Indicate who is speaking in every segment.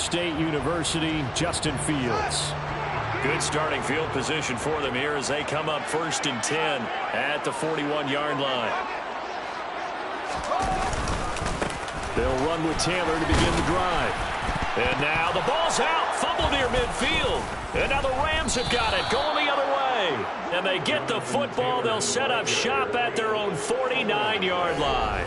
Speaker 1: State University, Justin Fields.
Speaker 2: Good starting field position for them here as they come up 1st and 10 at the 41-yard line. They'll run with Taylor to begin the drive. And now the ball's out. Fumble near midfield. And now the Rams have got it, going the other way. And they get the football. They'll set up shop at their own 49-yard line.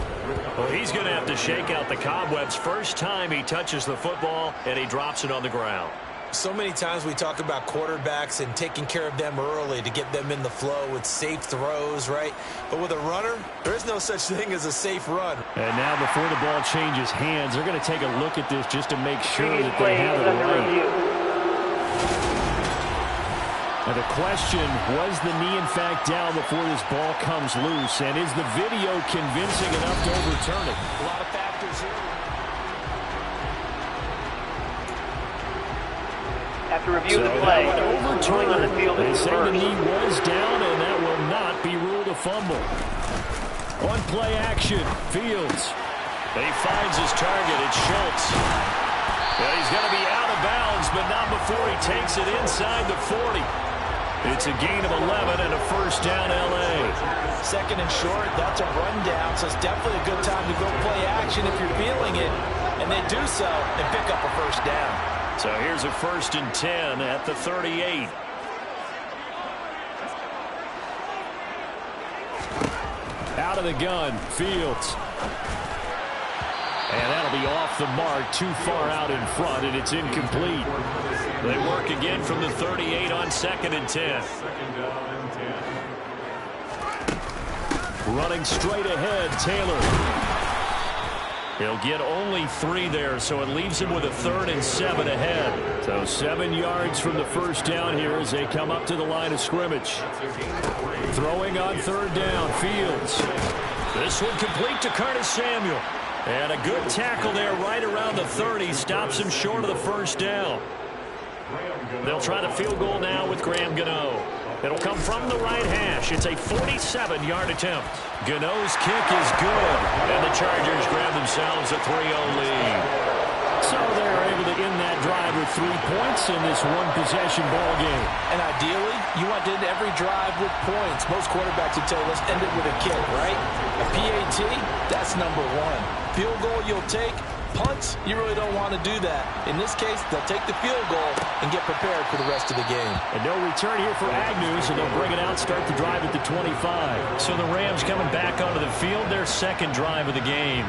Speaker 2: Well, he's going to have to shake out the cobwebs first time he touches the football, and he drops it on the ground.
Speaker 3: So many times we talk about quarterbacks and taking care of them early to get them in the flow with safe throws, right? But with a runner, there is no such thing as a safe run.
Speaker 1: And now before the ball changes hands, they're going to take a look at this just to make sure that they have it right. Now the question, was the knee in fact down before this ball comes loose? And is the video convincing enough to overturn it?
Speaker 3: A lot of factors here.
Speaker 4: After review the play,
Speaker 1: overturn
Speaker 4: on the field
Speaker 1: they say the
Speaker 4: first.
Speaker 1: knee was down, and that will not be ruled a fumble. On play action, Fields.
Speaker 2: He finds his target. It's Schultz. And he's going to be out of bounds, but not before he takes it inside the 40. It's a gain of 11 and a first down, L.A.
Speaker 3: Second and short, that's a rundown, so it's definitely a good time to go play action if you're feeling it. And they do so and pick up a first down.
Speaker 2: So here's a 1st and 10 at the 38.
Speaker 1: Out of the gun, Fields. And that'll be off the mark, too far out in front, and it's incomplete.
Speaker 2: They work again from the 38 on 2nd and 10.
Speaker 1: Running straight ahead, Taylor. He'll get only 3 there, so it leaves him with a 3rd and 7 ahead. So 7 yards from the first down here as they come up to the line of scrimmage. Throwing on 3rd down, Fields.
Speaker 2: This one complete to Curtis Samuel. And a good tackle there right around the 30. Stops him short of the first down. They'll try the field goal now with Graham Gano. It'll come from the right hash. It's a 47-yard attempt. Gano's kick is good. And the Chargers grab themselves a 3-0 lead.
Speaker 1: So they're able to end that drive with 3 points in this one-possession ball game.
Speaker 3: And ideally, you want to end every drive with points. Most quarterbacks would tell you, let's end it with a kick, right? A PAT, that's number 1. Field goal you'll take. Punts, you really don't want to do that. In this case, they'll take the field goal and get prepared for the rest of the game.
Speaker 1: And no return here for Agnew, so they'll bring it out, start the drive at the 25.
Speaker 2: So the Rams coming back onto the field, their 2nd drive of the game.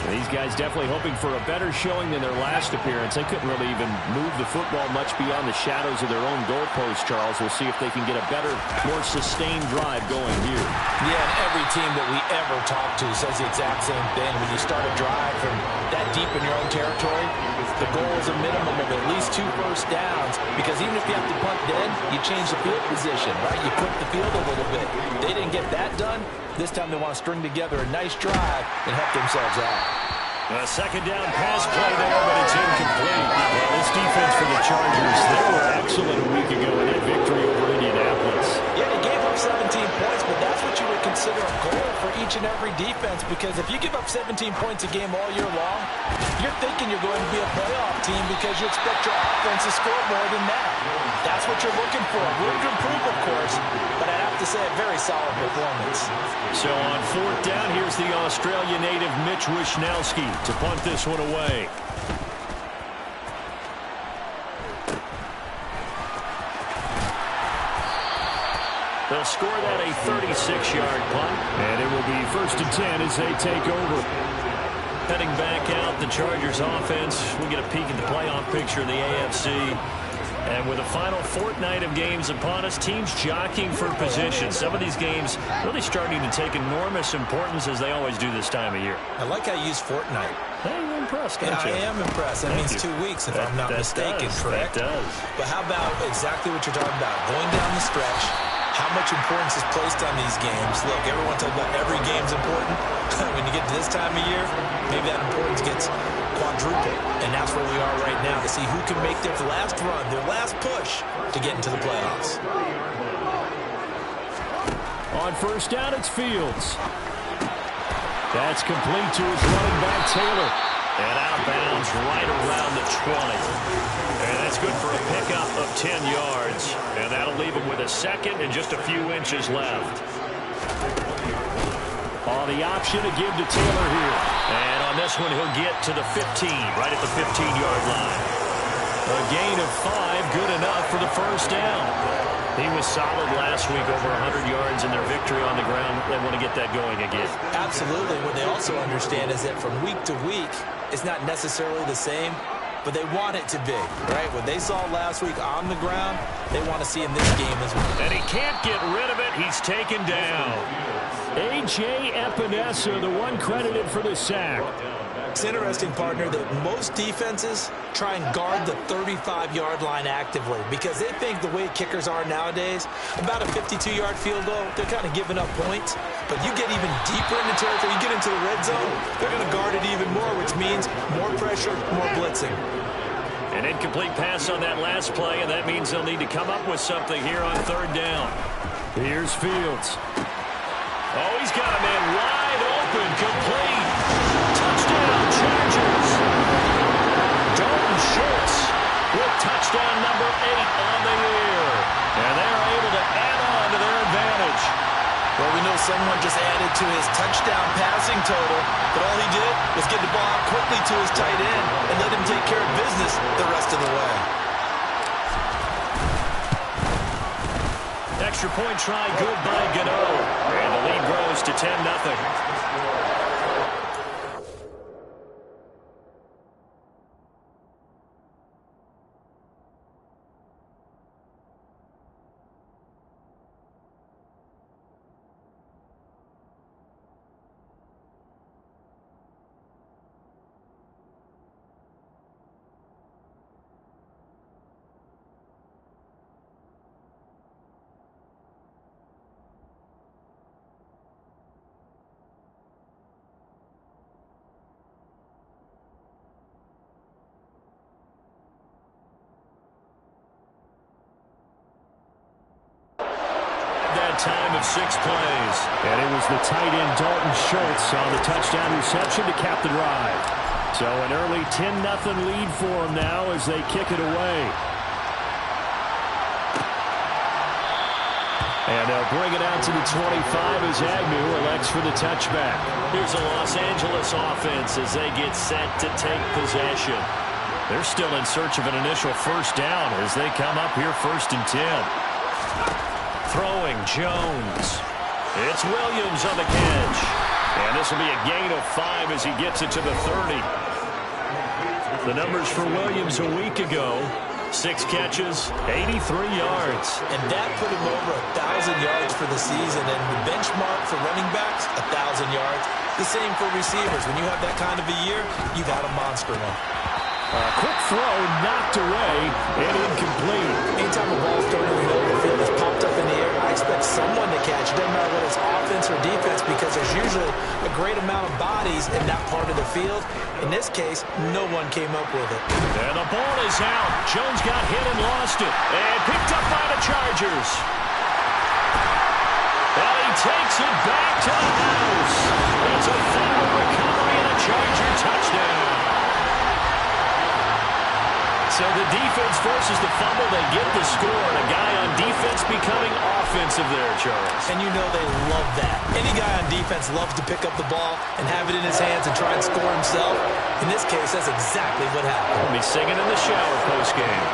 Speaker 1: These guys definitely hoping for a better showing than their last appearance. They couldn't really even move the football much beyond the shadows of their own goalpost, Charles. We'll see if they can get a better, more sustained drive going here.
Speaker 3: Yeah, and every team that we ever talk to says the exact same thing. When you start a drive from that deep in your own territory, the goal is a minimum of at least 2 first downs, because even if you have to punt then, you change the field position, right? You flip the field a little bit. They didn't get that done. This time they want to string together a nice drive and help themselves out.
Speaker 2: A 2nd down pass play there, but it's incomplete. Well, this defense for the Chargers, they were excellent a week ago in that victory over Indianapolis.
Speaker 3: Yeah, they gave up 17 points, but that's what you would consider a goal for each and every defense, because if you give up 17 points a game all year long, you're thinking you're going to be a playoff team because you expect your offense to score more than that. That's what you're looking for. Room to improve, of course, but I'd have to say a very solid performance.
Speaker 2: So on 4th down, here's the Australia native Mitch Wishnowski to punt this one away. They'll score that a 36-yard punt.
Speaker 1: And it will be 1st and 10 as they take over.
Speaker 2: Heading back out, the Chargers offense. We get a peek at the playoff picture of the AFC. And with the final fortnight of games upon us, teams jockeying for position. Some of these games really starting to take enormous importance, as they always do this time of year.
Speaker 3: I like how you use fortnight.
Speaker 2: Hey, you're impressed, don't you?
Speaker 3: I am impressed. That means 2 weeks, if I'm not mistaken, correct?
Speaker 2: That does.
Speaker 3: But how about exactly what you're talking about? Going down the stretch, how much importance is placed on these games? Look, everyone talks about every game's important. When you get to this time of year, maybe that importance gets quadrupled. And that's where we are right now, to see who can make their last run, their last push to get into the playoffs.
Speaker 1: On 1st down, it's Fields. That's complete to his running back, Taylor. And out of bounds right around the 20. And that's good for a pickup of 10 yards. And that'll leave him with a second and just a few inches left. On the option to give to Taylor here. And on this one, he'll get to the 15, right at the 15-yard line. A gain of 5, good enough for the first down. He was solid last week, over 100 yards in their victory on the ground. They want to get that going again.
Speaker 3: Absolutely. What they also understand is that from week to week, it's not necessarily the same, but they want it to be, right? What they saw last week on the ground, they want to see in this game as well.
Speaker 1: And he can't get rid of it. He's taken down. A.J. Epinesa, the one credited for the sack.
Speaker 3: It's interesting, partner, that most defenses try and guard the 35-yard line actively because they think the way kickers are nowadays, about a 52-yard field goal, they're kind of giving up points. But you get even deeper into territory, you get into the red zone, they're going to guard it even more, which means more pressure, more blitzing.
Speaker 1: An incomplete pass on that last play, and that means they'll need to come up with something here on third down. Here's Fields. Oh, he's got a man wide open, complete. Touchdown, Chargers. Dalton Schultz with touchdown number 8 on the year. And they're able to add on to their advantage.
Speaker 3: Well, we know someone just added to his touchdown passing total, but all he did was get the ball out quickly to his tight end and let him take care of business the rest of the way.
Speaker 1: Extra point try, good by Gano. And the lead grows to 10-0. Time of 6 plays. And it was the tight end Dalton Schultz on the touchdown reception to cap the drive. So an early 10-0 lead for them now as they kick it away. And they'll bring it out to the 25 as Agnew elects for the touchback. Here's a Los Angeles offense as they get set to take possession. They're still in search of an initial first down as they come up here 1st and 10. Throwing Jones. It's Williams on the catch. And this will be a gain of 5 as he gets it to the 30. The numbers for Williams a week ago. 6 catches, 83 yards.
Speaker 3: And that put him over 1,000 yards for the season. And the benchmark for running backs, 1,000 yards. The same for receivers. When you have that kind of a year, you got a monster one.
Speaker 1: Quick throw, knocked away, and incomplete.
Speaker 3: Anytime a ball's thrown in the middle of the field, it's popped up in the air, I expect someone to catch. It doesn't matter whether it's offense or defense because there's usually a great amount of bodies in that part of the field. In this case, no one came up with it.
Speaker 1: And the ball is out. Jones got hit and lost it. And picked up by the Chargers. And he takes it back to the house. It's a fumble recovery and a Charger touchdown. So the defense forces the fumble. They get the score. And a guy on defense becoming offensive there, Charles.
Speaker 3: And you know they love that. Any guy on defense loves to pick up the ball and have it in his hands and try and score himself. In this case, that's exactly what happened.
Speaker 1: He'll be singing in the shower post-game.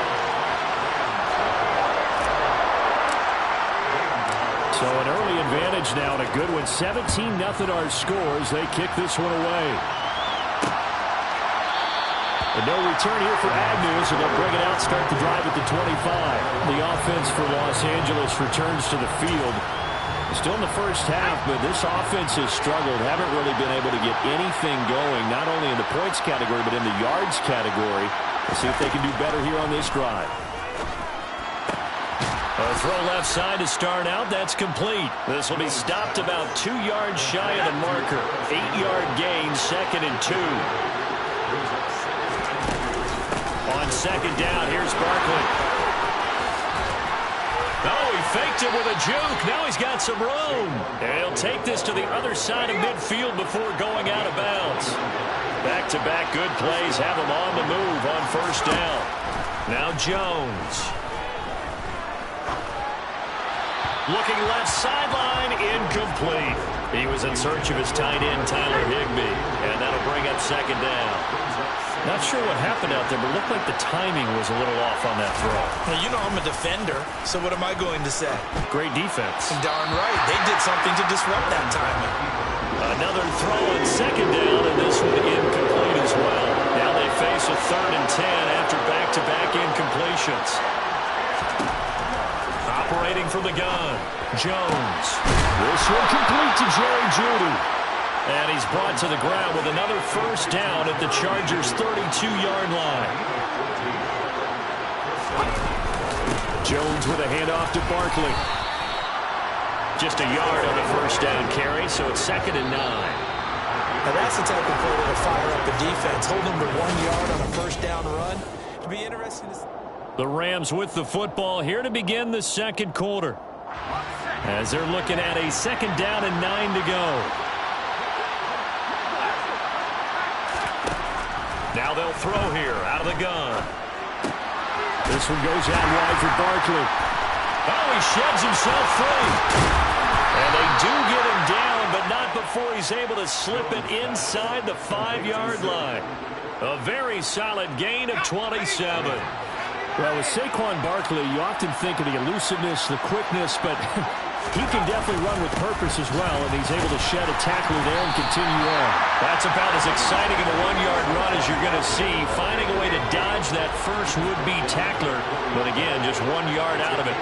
Speaker 1: So an early advantage now and a good one. 17-0 our scores. They kick this one away. And no return here for Agnew, so they'll bring it out, start the drive at the 25. The offense for Los Angeles returns to the field. Still in the first half, but this offense has struggled. Haven't really been able to get anything going, not only in the points category, but in the yards category. Let's see if they can do better here on this drive. A throw left side to start out. That's complete. This will be stopped about 2 yards shy of the marker. 8-yard gain, 2nd and 2. On 2nd down, here's Barkley. Oh, he faked it with a juke. Now he's got some room. And he'll take this to the other side of midfield before going out of bounds. Back-to-back good plays have him on the move on first down. Now Jones. Looking left sideline, incomplete. He was in search of his tight end, Tyler Higbee, and that'll bring up second down. Not sure what happened out there, but it looked like the timing was a little off on that throw.
Speaker 3: Well, you know I'm a defender, so what am I going to say?
Speaker 1: Great defense.
Speaker 3: Darn right. They did something to disrupt that timing.
Speaker 1: Another throw on second down, and this one incomplete as well. Now they face a 3rd and 10 after back-to-back incompletions. Operating from the gun, Jones. This one complete to Jerry Jeudy. And he's brought to the ground with another first down at the Chargers' 32-yard line. Jones with a handoff to Barkley. Just a yard on the first down carry, so it's 2nd and 9.
Speaker 3: Now that's the type of play that'll fire up the defense. Hold them to 1 yard on a first down run. It'll be interesting to see.
Speaker 1: The Rams with the football here to begin the second quarter. As they're looking at a 2nd down and 9 to go. Now they'll throw here out of the gun. This one goes out wide for Barkley. Oh, he sheds himself free. And they do get him down, but not before he's able to slip it inside the 5-yard line. A very solid gain of 27. Well, with Saquon Barkley, you often think of the elusiveness, the quickness, but he can definitely run with purpose as well, and he's able to shed a tackler there and continue on. That's about as exciting of a 1-yard run as you're going to see, finding a way to dodge that first would-be tackler, but again, just 1 yard out of it.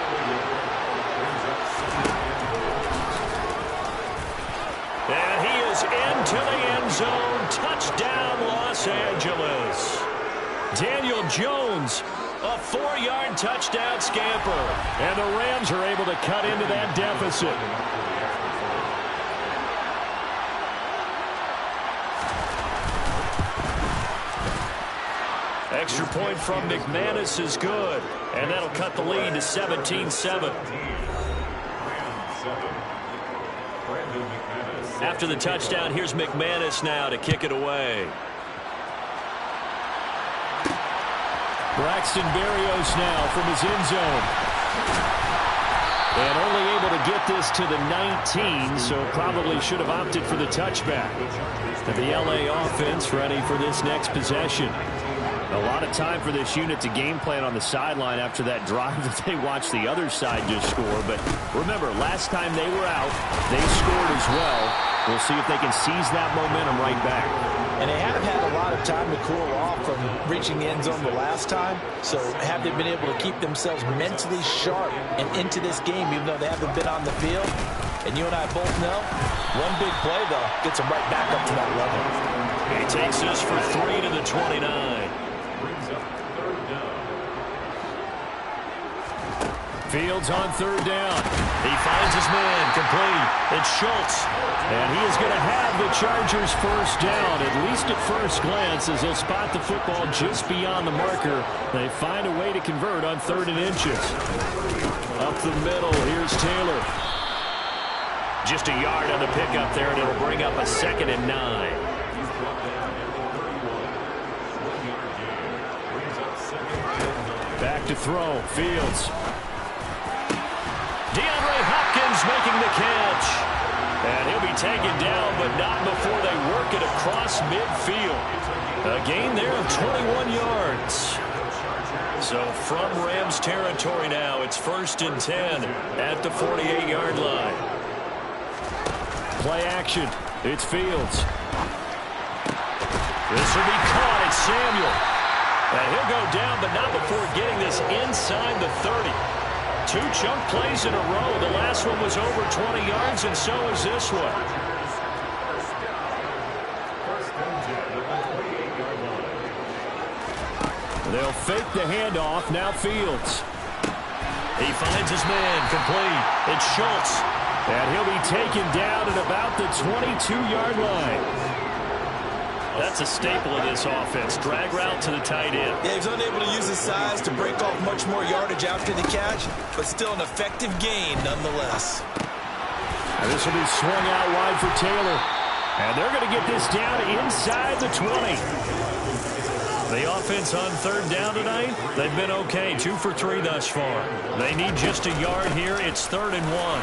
Speaker 1: And he is into the end zone. Touchdown, Los Angeles. Daniel Jones, a 4-yard touchdown scamper. And the Rams are able to cut into that deficit. Extra point from McManus is good. And that'll cut the lead to 17-7. After the touchdown, here's McManus now to kick it away. Braxton Berrios now from his end zone. And only able to get this to the 19, so probably should have opted for the touchback. And the LA offense ready for this next possession. A lot of time for this unit to game plan on the sideline after that drive that they watched the other side just score. But remember, last time they were out, they scored as well. We'll see if they can seize that momentum right back.
Speaker 3: And they have had a lot of time to cool off from reaching the end zone the last time. So have they been able to keep themselves mentally sharp and into this game, even though they haven't been on the field? And you and I both know, one big play, though, gets them right back up to that level.
Speaker 1: He takes this for 3 to the 29. Fields on 3rd down. He finds his man, complete. It's Schultz. And he is going to have the Chargers first down, at least at first glance, as they'll spot the football just beyond the marker. They find a way to convert on 3rd and inches. Up the middle, here's Taylor. Just a yard on the pickup there, and it'll bring up a 2nd and 9. Back to throw, Fields. DeAndre Hopkins making the catch. And he'll be taken down, but not before they work it across midfield. A gain there of 21 yards. So from Rams territory now, it's 1st and 10 at the 48-yard line. Play action. It's Fields. This will be caught. It's Samuel. And he'll go down, but not before getting this inside the 30. 2 chunk plays in a row. The last one was over 20 yards, and so is this one. They'll fake the handoff. Now Fields. He finds his man, complete. It's Schultz. And he'll be taken down at about the 22-yard line. That's a staple of this offense. Drag route to the tight end.
Speaker 3: Yeah, he's unable to use his size to break off much more yardage after the catch, but still an effective gain nonetheless.
Speaker 1: And this will be swung out wide for Taylor. And they're going to get this down inside the 20. The offense on third down tonight, they've been okay. 2 for 3 thus far. They need just a yard here. It's 3rd and 1.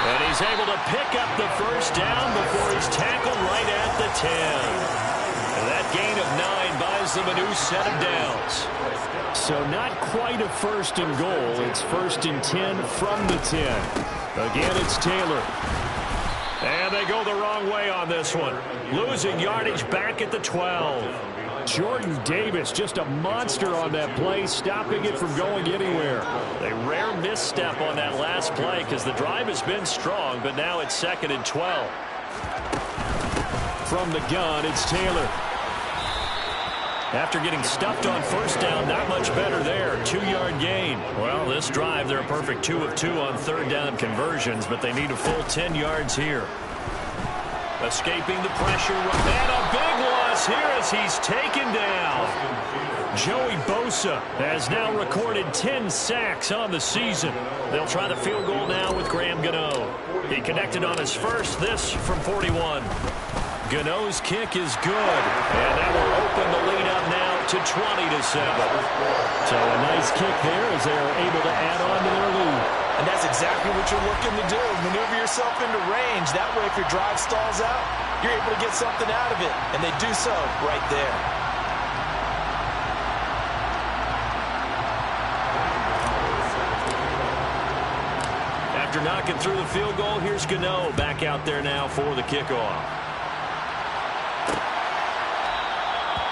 Speaker 1: And he's able to pick up the first down before he's tackled right at the 10. And that gain of 9 buys them a new set of downs. So not quite a 1st and goal. It's 1st and 10 from the 10. Again, it's Taylor. And they go the wrong way on this one. Losing yardage back at the 12. Jordan Davis, just a monster on that play, stopping it from going anywhere. A rare misstep on that last play because the drive has been strong, but now it's 2nd and 12. From the gun, it's Taylor. After getting stuffed on 1st down, not much better there. 2-yard gain. Well, this drive, they're a perfect 2 of 2 on 3rd down conversions, but they need a full 10 yards here. Escaping the pressure, and a big loss here as he's taken down. Joey Bosa has now recorded 10 sacks on the season. They'll try the field goal now with Graham Gano. He connected on his first, this from 41. Gano's kick is good, and that will open the lead up now to 20-7. So a nice kick there as they are able to add on to their lead.
Speaker 3: And that's exactly what you're looking to do. Maneuver yourself into range. That way, if your drive stalls out, you're able to get something out of it. And they do so right there.
Speaker 1: After knocking through the field goal, here's Gano back out there now for the kickoff.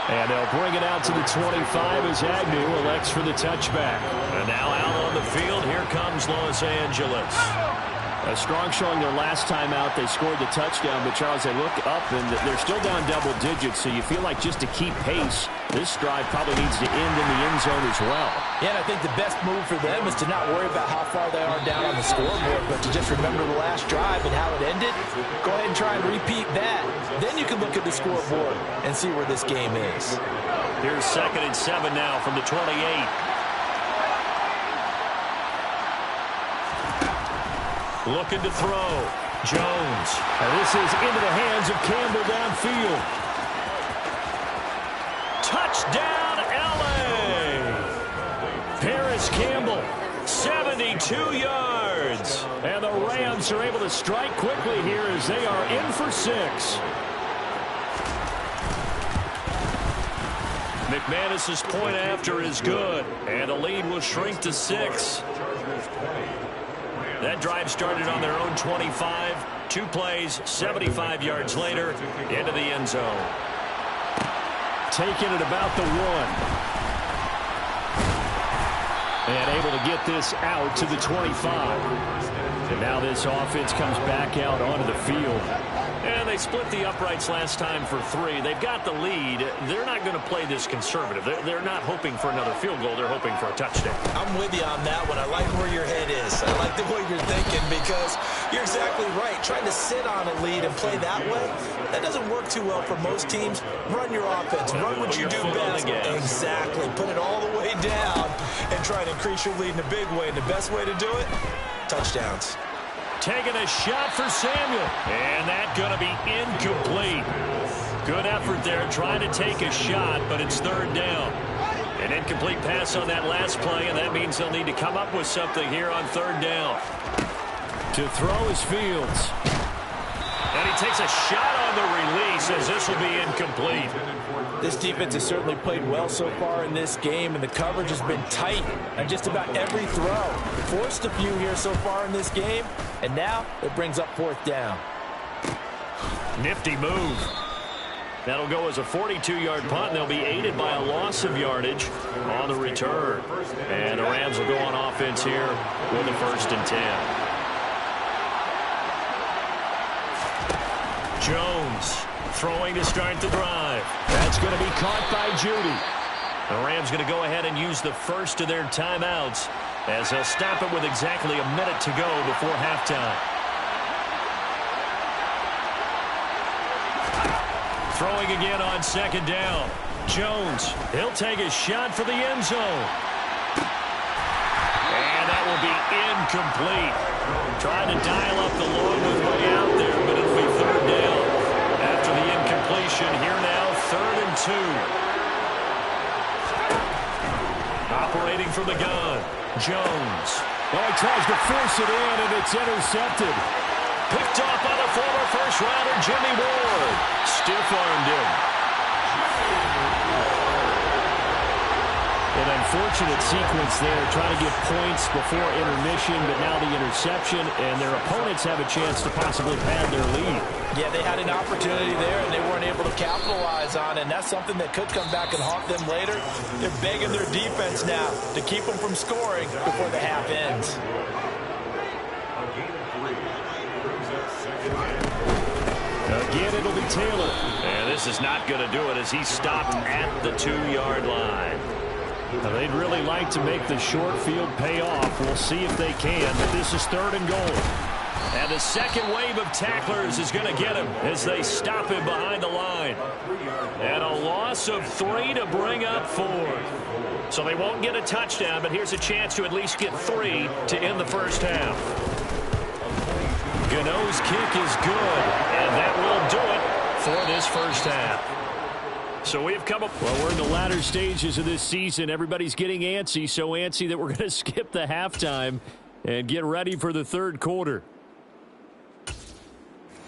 Speaker 1: And they'll bring it out to the 25 as Agnew elects for the touchback. And now out on the field, here comes Los Angeles. A strong showing their last time out. They scored the touchdown, but Charles, they look up and they're still down double digits, so you feel like just to keep pace, this drive probably needs to end in the end zone as well.
Speaker 3: Yeah, and I think the best move for them is to not worry about how far they are down on the scoreboard, but to just remember the last drive and how it ended. Go ahead and try and repeat that. Then you can look at the scoreboard and see where this game is.
Speaker 1: Here's 2nd and 7 now from the 28. Looking to throw. Jones. And this is into the hands of Campbell downfield. Touchdown, L.A. Paris Campbell, 72 yards. And the Rams are able to strike quickly here as they are in for 6. McManus's point after is good. And the lead will shrink to 6. That drive started on their own 25. 2 plays, 75 yards later, into the end zone. Taking it about the 1. And able to get this out to the 25. And now this offense comes back out onto the field. And they split the uprights last time for 3. They've got the lead. They're not going to play this conservative. They're not hoping for another field goal. They're hoping for a touchdown.
Speaker 3: I'm with you on that one. I like where your head is. I like the way you're thinking because you're exactly right. Trying to sit on a lead and play that way, that doesn't work too well for most teams. Run your offense. Run what you do best. Exactly. Put it all the way down and try to increase your lead in a big way. And the best way to do it, touchdowns.
Speaker 1: Taking a shot for Samuel. And that's going to be incomplete. Good effort there trying to take a shot, but it's 3rd down. An incomplete pass on that last play, and that means they'll need to come up with something here on 3rd down. To throw is Fields. And he takes a shot on the release as this will be incomplete.
Speaker 3: This defense has certainly played well so far in this game, and the coverage has been tight on just about every throw. Forced a few here so far in this game, and now it brings up 4th down.
Speaker 1: Nifty move. That'll go as a 42-yard punt, and they'll be aided by a loss of yardage on the return. And the Rams will go on offense here with a 1st and 10. Jones throwing to start the drive. That's going to be caught by Judy. The Rams going to go ahead and use the first of their timeouts as they'll stop it with exactly a minute to go before halftime. Throwing again on second down. Jones, he'll take a shot for the end zone. And that will be incomplete. Trying to dial up the long way out there, but it'll be third down. After the incompletion, here now, 3rd and 2. Operating from the gun, Jones.
Speaker 2: Well, he tries to force it in, and it's intercepted.
Speaker 1: Picked off by the former first-rounder, Jimmy Ward. Stiff-armed him.
Speaker 2: An unfortunate sequence there, trying to get points before intermission, but now the interception, and their opponents have a chance to possibly pad their lead.
Speaker 3: Yeah, they had an opportunity there, and they weren't able to capitalize on it, and that's something that could come back and haunt them later. They're begging their defense now to keep them from scoring before the half ends.
Speaker 2: Again, it'll be Taylor.
Speaker 1: And this is not going to do it as he's stopped at the 2-yard line.
Speaker 2: Now, they'd really like to make the short field pay off. We'll see if they can, but this is 3rd and goal.
Speaker 1: And the second wave of tacklers is going to get him as they stop him behind the line. And a loss of 3 to bring up 4. So they won't get a touchdown, but here's a chance to at least get 3 to end the first half. Gano's kick is good, and that will do it for this first half. So we've come up.
Speaker 2: Well, we're in the latter stages of this season. Everybody's getting antsy, so antsy that we're going to skip the halftime and get ready for the 3rd quarter.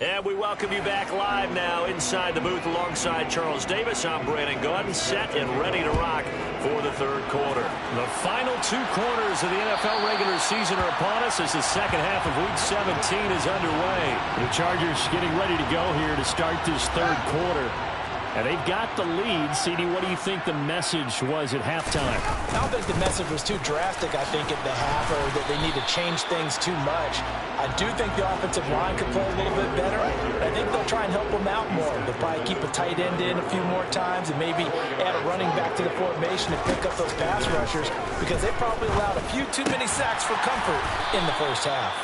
Speaker 1: And we welcome you back live now inside the booth alongside Charles Davis. I'm Brandon Gaudin, set and ready to rock for the 3rd quarter.
Speaker 2: The final 2 quarters of the NFL regular season are upon us as the second half of Week 17 is underway. The Chargers getting ready to go here to start this 3rd quarter. And they've got the lead. CD, what do you think the message was at halftime?
Speaker 3: I don't think the message was too drastic, I think, at the half, or that they need to change things too much. I do think the offensive line could play a little bit better. I think they'll try and help them out more. They'll probably keep a tight end in a few more times and maybe add a running back to the formation to pick up those pass rushers, because they probably allowed a few too many sacks for comfort in the first half.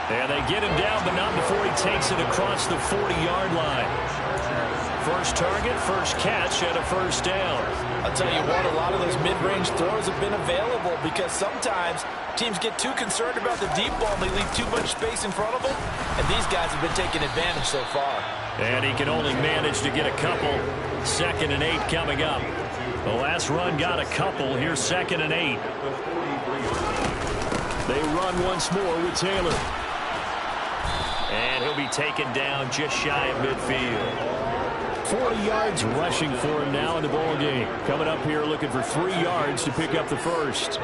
Speaker 1: And they get him down, but not before he takes it across the 40-yard line. First target, first catch, and a first down.
Speaker 3: I'll tell you what, a lot of those mid-range throws have been available because sometimes teams get too concerned about the deep ball and they leave too much space in front of them, and these guys have been taking advantage so far.
Speaker 1: And he can only manage to get a couple. 2nd and 8 coming up. The last run got a couple. Here's 2nd and 8.
Speaker 2: They run once more with Taylor.
Speaker 1: And he'll be taken down just shy of midfield.
Speaker 2: 40 yards rushing for him now in the ball game. Coming up here looking for 3 yards to pick up the first.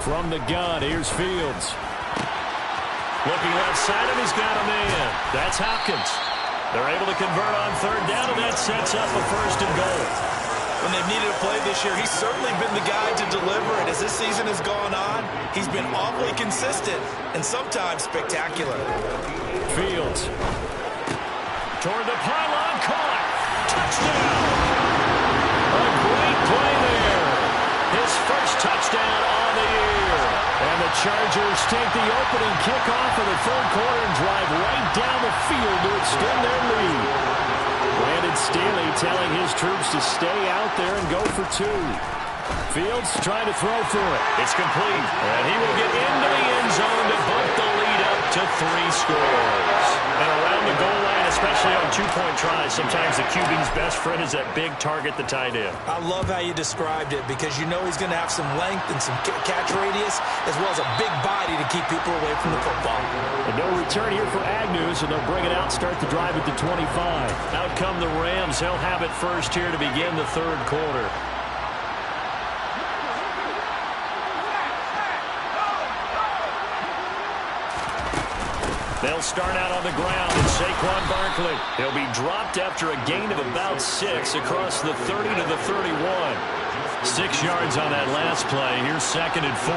Speaker 2: From the gun, here's Fields.
Speaker 1: Looking left side, and he's got a man. That's Hopkins. They're able to convert on 3rd down, and that sets up a 1st and goal.
Speaker 3: When they've needed a play this year, he's certainly been the guy to deliver it. As this season has gone on, he's been awfully consistent and sometimes spectacular.
Speaker 1: Fields. Toward the pylon, caught. Touchdown. A great play there. His first touchdown on the year.
Speaker 2: And the Chargers take the opening kickoff of the 3rd quarter and drive right down the field to extend their lead. Brandon Staley telling his troops to stay out there and go for 2. Fields trying to throw for it.
Speaker 1: It's complete. And he will get into the end zone to bump the lead up to 3 scores. And around the goal line, especially on 2-point tries, sometimes the QB's best friend is that big target, the tight end.
Speaker 3: I love how you described it, because you know he's going to have some length and some catch radius, as well as a big body to keep people away from the football.
Speaker 2: And no return here for Agnew, so they'll bring it out, start the drive at the 25.
Speaker 1: Out come the Rams. They'll have it first here to begin the 3rd quarter. They'll start out on the ground, and Saquon Barkley. He'll be dropped after a gain of about 6 across the 30 to the 31. 6 yards on that last play. Here's 2nd and 4.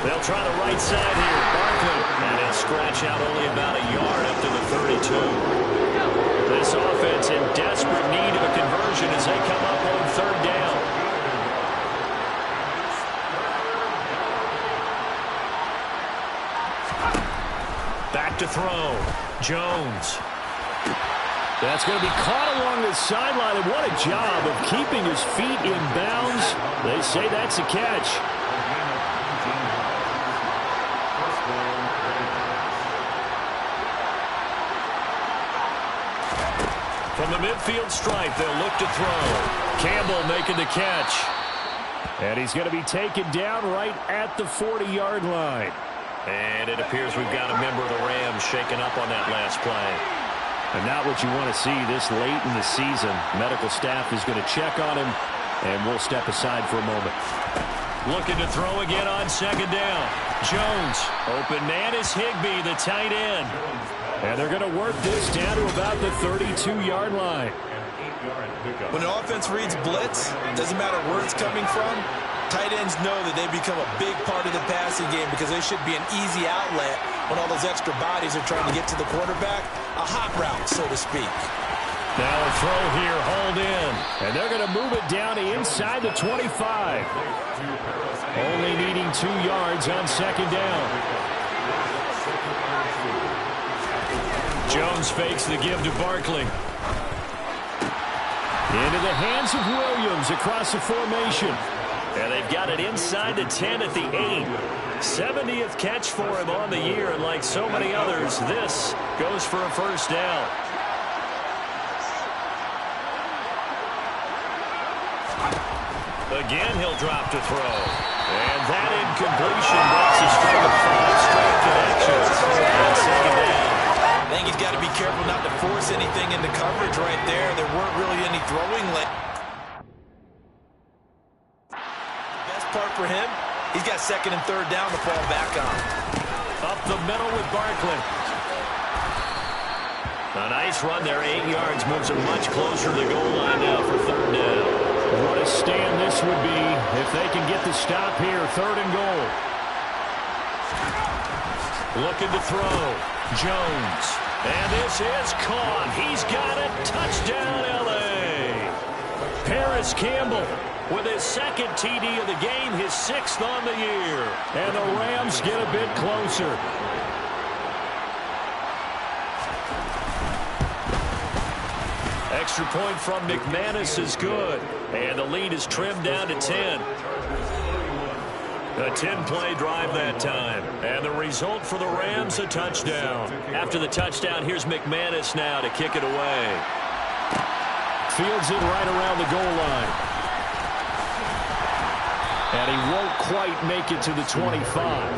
Speaker 1: They'll try the right side here. Barkley. And he'll scratch out only about a yard up to the 32. This offense in desperate need of a conversion as they come up on 3rd down.
Speaker 2: to throw. Jones.
Speaker 1: That's going to be caught along the sideline, and what a job of keeping his feet in bounds. They say that's a catch.
Speaker 2: From the midfield stripe, they'll look to throw. Campbell making the catch.
Speaker 1: And he's going to be taken down right at the 40-yard line.
Speaker 2: And it appears we've got a member of the Rams shaken up on that last play.
Speaker 1: And not what you want to see this late in the season. Medical staff is going to check on him, and we'll step aside for a moment.
Speaker 2: Looking to throw again on second down. Jones. Open man is Higbee, the tight end.
Speaker 1: And they're going to work this down to about the 32-yard line.
Speaker 3: When an offense reads blitz, doesn't matter where it's coming from, tight ends know that they become a big part of the passing game because they should be an easy outlet when all those extra bodies are trying to get to the quarterback. A hot route, so to speak.
Speaker 1: Now a throw here, hauled in. And they're going to move it down to inside the 25. Only needing 2 yards on second down.
Speaker 2: Jones fakes the give to Barkley.
Speaker 1: Into the hands of Williams across the formation.
Speaker 2: And they've got it inside the 10 at the 8. 70th catch for him on the year, and like so many others, this goes for a first down. Again, he'll drop to throw. And that incompletion breaks a string of 5 straight connections. On second down.
Speaker 3: I think he's got to be careful not to force anything into coverage right there. There weren't really any throwing lanes. Best part for him, he's got second and third down to fall back on.
Speaker 2: Up the middle with Barkley. A nice run there, 8 yards, moves him much closer to the goal line now for third down.
Speaker 1: What a stand this would be if they can get the stop here, third and goal.
Speaker 2: Looking to throw. Jones. And this is caught. He's got it. Touchdown, L.A. Paris Campbell with his second TD of the game, his 6th on the year.
Speaker 1: And the Rams get a bit closer.
Speaker 2: Extra point from McManus is good. And the lead is trimmed down to 10. A 10-play drive that time. And the result for the Rams, a touchdown. After the touchdown, here's McManus now to kick it away.
Speaker 1: Fields it right around the goal line. And he won't quite make it to the 25.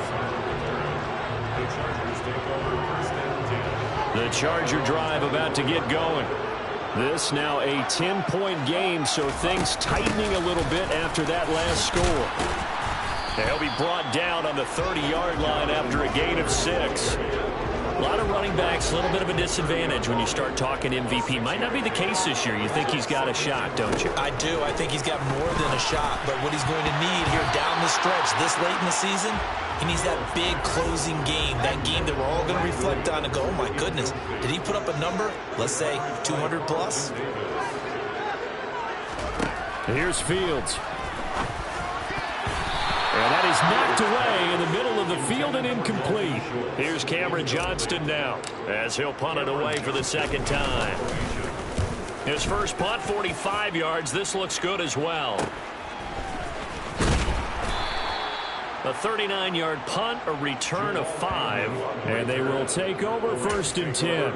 Speaker 1: The Charger drive about to get going. This now a 10-point game, so things tightening a little bit after that last score.
Speaker 2: He'll be brought down on the 30-yard line after a gain of 6. A lot of running backs, a little bit of a disadvantage when you start talking MVP. Might not be the case this year. You think he's got a shot, don't you?
Speaker 3: I do. I think he's got more than a shot. But what he's going to need here down the stretch this late in the season, he needs that big closing game, that game that we're all going to reflect on and go, oh, my goodness, did he put up a number, let's say, 200 plus?
Speaker 1: Here's Fields. And that is knocked away in the middle of the field and incomplete.
Speaker 2: Here's Cameron Johnston now as he'll punt it away for the second time. His first punt, 45 yards. This looks good as well. A 39-yard punt, a return of 5.
Speaker 1: And they will take over first and 10.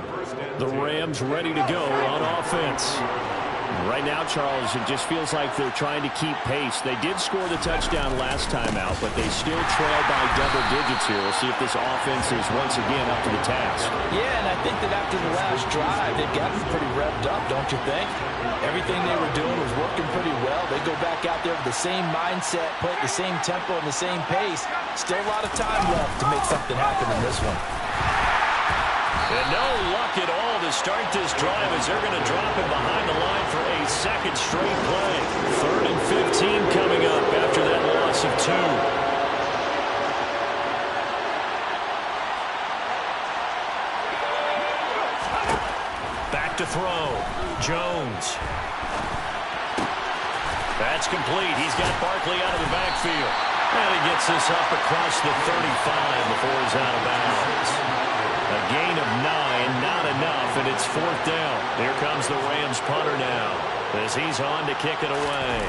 Speaker 1: The Rams ready to go on offense. Right now, Charles, it just feels like they're trying to keep pace. They did score the touchdown last time out, but they still trail by double digits here. We'll see if this offense is once again up to the task.
Speaker 3: Yeah, and I think that after the last drive, they've gotten pretty revved up, don't you think? Everything they were doing was working pretty well. They go back out there with the same mindset, play at the same tempo and the same pace. Still a lot of time left to make something happen in this one.
Speaker 2: And no luck at all to start this drive as they're going to drop him behind the line for a second straight play. 3rd and 15 coming up after that loss of 2. Back to throw. Jones. That's complete. He's got Barkley out of the backfield. And he gets this up across the 35 before he's out of bounds.
Speaker 1: A gain of 9, not enough, and it's 4th down. Here comes the Rams punter now as he's on to kick it away.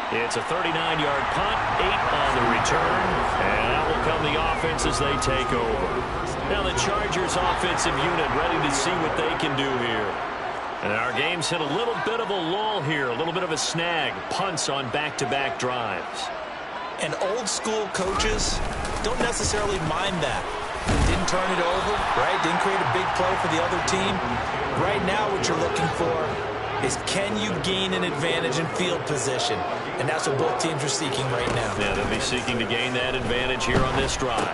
Speaker 1: It's a 39-yard punt, 8 on the return, and out will come the offense as they take over. Now the Chargers offensive unit ready to see what they can do here. And our game's hit a little bit of a lull here, a little bit of a snag, punts on back-to-back drives.
Speaker 3: And old-school coaches don't necessarily mind that. Didn't turn it over, right? Didn't create a big play for the other team. Right now what you're looking for is can you gain an advantage in field position? And that's what both teams are seeking right now.
Speaker 1: Yeah, they'll be seeking to gain that advantage here on this drive.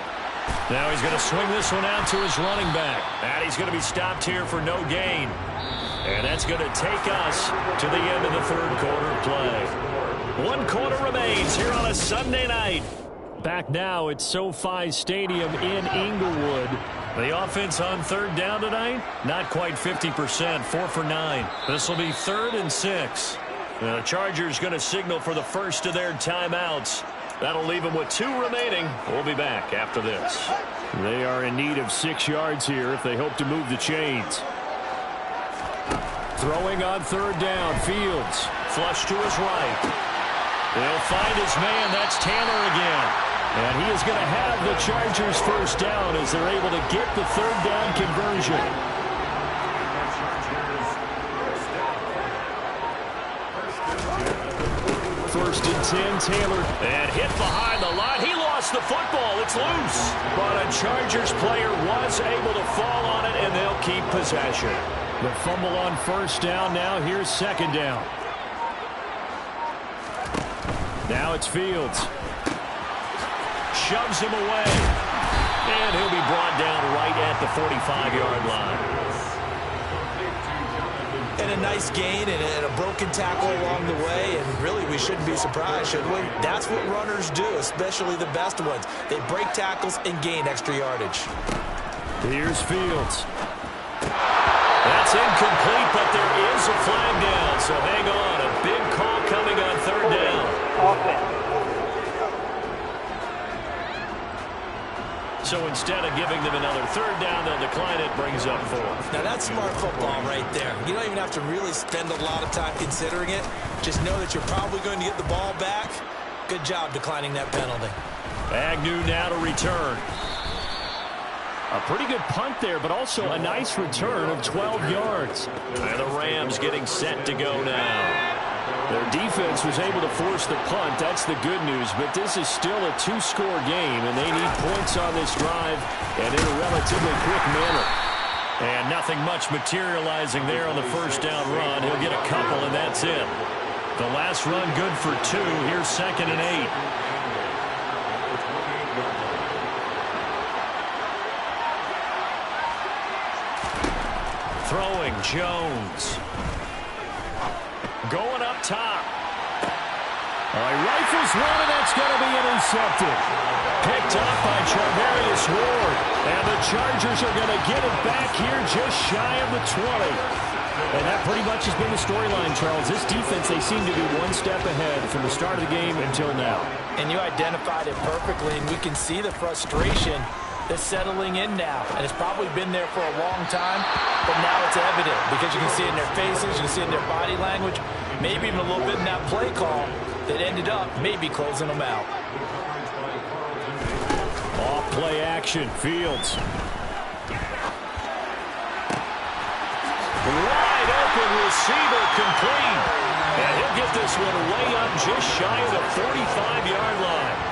Speaker 1: Now he's going to swing this one out to his running back. And he's going to be stopped here for no gain. And that's going to take us to the end of the third quarter play. 1 quarter remains here on a Sunday night. Back now at SoFi Stadium in Inglewood. The offense on third down tonight, not quite 50%, 4 for 9. This will be 3rd and 6. The Chargers going to signal for the first of their timeouts. That'll leave them with 2 remaining. We'll be back after this. They are in need of 6 yards here if they hope to move the chains. Throwing on third down, Fields. Flush to his right. They'll find his man. That's Taylor again. And he is going to have the Chargers first down as they're able to get the third down conversion. First and 10, Taylor. And hit behind the line. He lost the football. It's loose. But a Chargers player was able to fall on it, and they'll keep possession. The fumble on first down. Now here's second down. Now it's Fields. Shoves him away. And he'll be brought down right at the 45-yard line.
Speaker 3: And a nice gain and a broken tackle along the way. And really, we shouldn't be surprised, should we? That's what runners do, especially the best ones. They break tackles and gain extra yardage.
Speaker 1: Here's Fields. That's incomplete, but there is a flag down. So hang on. A big call coming on third down.
Speaker 4: Offense.
Speaker 1: So instead of giving them another third down, they'll decline it, brings up 4.
Speaker 3: Now that's smart football right there. You don't even have to really spend a lot of time considering it. Just know that you're probably going to get the ball back. Good job declining that penalty.
Speaker 1: Agnew now to return. A pretty good punt there, but also a nice return of 12 yards. And the Rams getting set to go now. Their defense was able to force the punt. That's the good news. But this is still a 2-score game, and they need points on this drive and in a relatively quick manner. And nothing much materializing there on the first down run. He'll get a couple, and that's it. The last run good for 2. Here's 2nd and 8. Throwing, Jones. Going up top. He rifles one, and that's going to be intercepted. Picked up by Charvarius Ward. And the Chargers are going to get it back here just shy of the 20. And that pretty much has been the storyline, Charles. This defense, they seem to be one step ahead from the start of the game until now.
Speaker 3: And you identified it perfectly, and we can see the frustration that's settling in now. And it's probably been there for a long time, but now it's evident because you can see it in their faces, you can see it in their body language, maybe even a little bit in that play call that ended up maybe closing them out.
Speaker 1: Off play action, Fields. Wide open receiver complete. And he'll get this one way up just shy of the 45-yard line.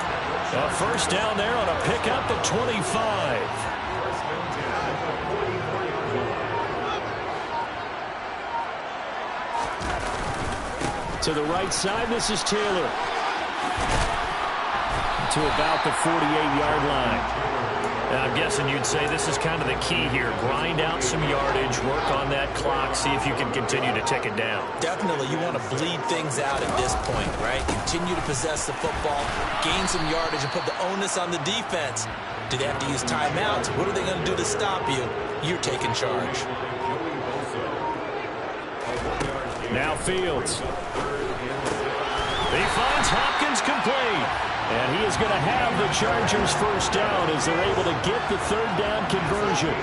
Speaker 1: A first down there on a pickup at 25. To the right side, this is Taylor. To about the 48-yard line. Now, I'm guessing you'd say this is kind of the key here. Grind out some yardage, work on that clock, see if you can continue to tick it down.
Speaker 3: Definitely, you want to bleed things out at this point, right? Continue to possess the football, gain some yardage, and put the onus on the defense. Do they have to use timeouts? What are they going to do to stop you? You're taking charge.
Speaker 1: Now Fields. He finds Hopkins complete. And he is going to have the Chargers first down as they're able to get the third down conversion.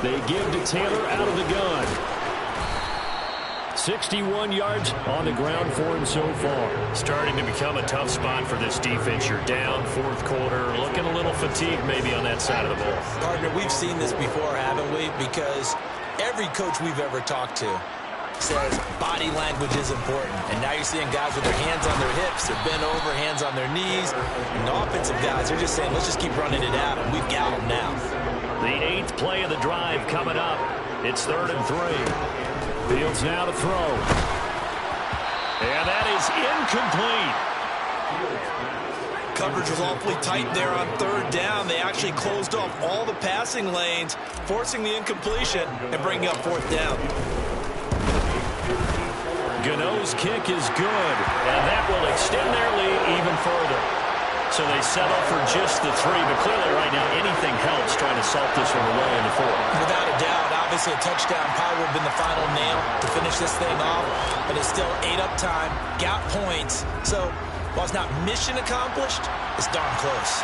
Speaker 1: They give to Taylor out of the gun. 61 yards on the ground for him so far.
Speaker 2: Starting to become a tough spot for this defense. You're down fourth quarter, looking a little fatigued maybe on that side of the ball.
Speaker 3: Partner, we've seen this before, haven't we? Because every coach we've ever talked to says body language is important. And now you're seeing guys with their hands on their hips, they're bent over, hands on their knees. And the offensive guys are just saying, let's just keep running it out, and we've got them now.
Speaker 1: The 8th play of the drive coming up. It's 3rd and 3. Fields now to throw. And that is incomplete.
Speaker 3: Coverage was awfully tight there on 3rd down. They actually closed off all the passing lanes, forcing the incompletion and bringing up 4th down.
Speaker 1: Gano's kick is good, and that will extend their lead even further. So they settle for just the 3, but clearly right now anything helps trying to salt this one away in the 4th.
Speaker 3: Without a doubt, obviously a touchdown probably would have been the final nail to finish this thing off, but it's still 8 up time, got points. So while it's not mission accomplished, it's darn close.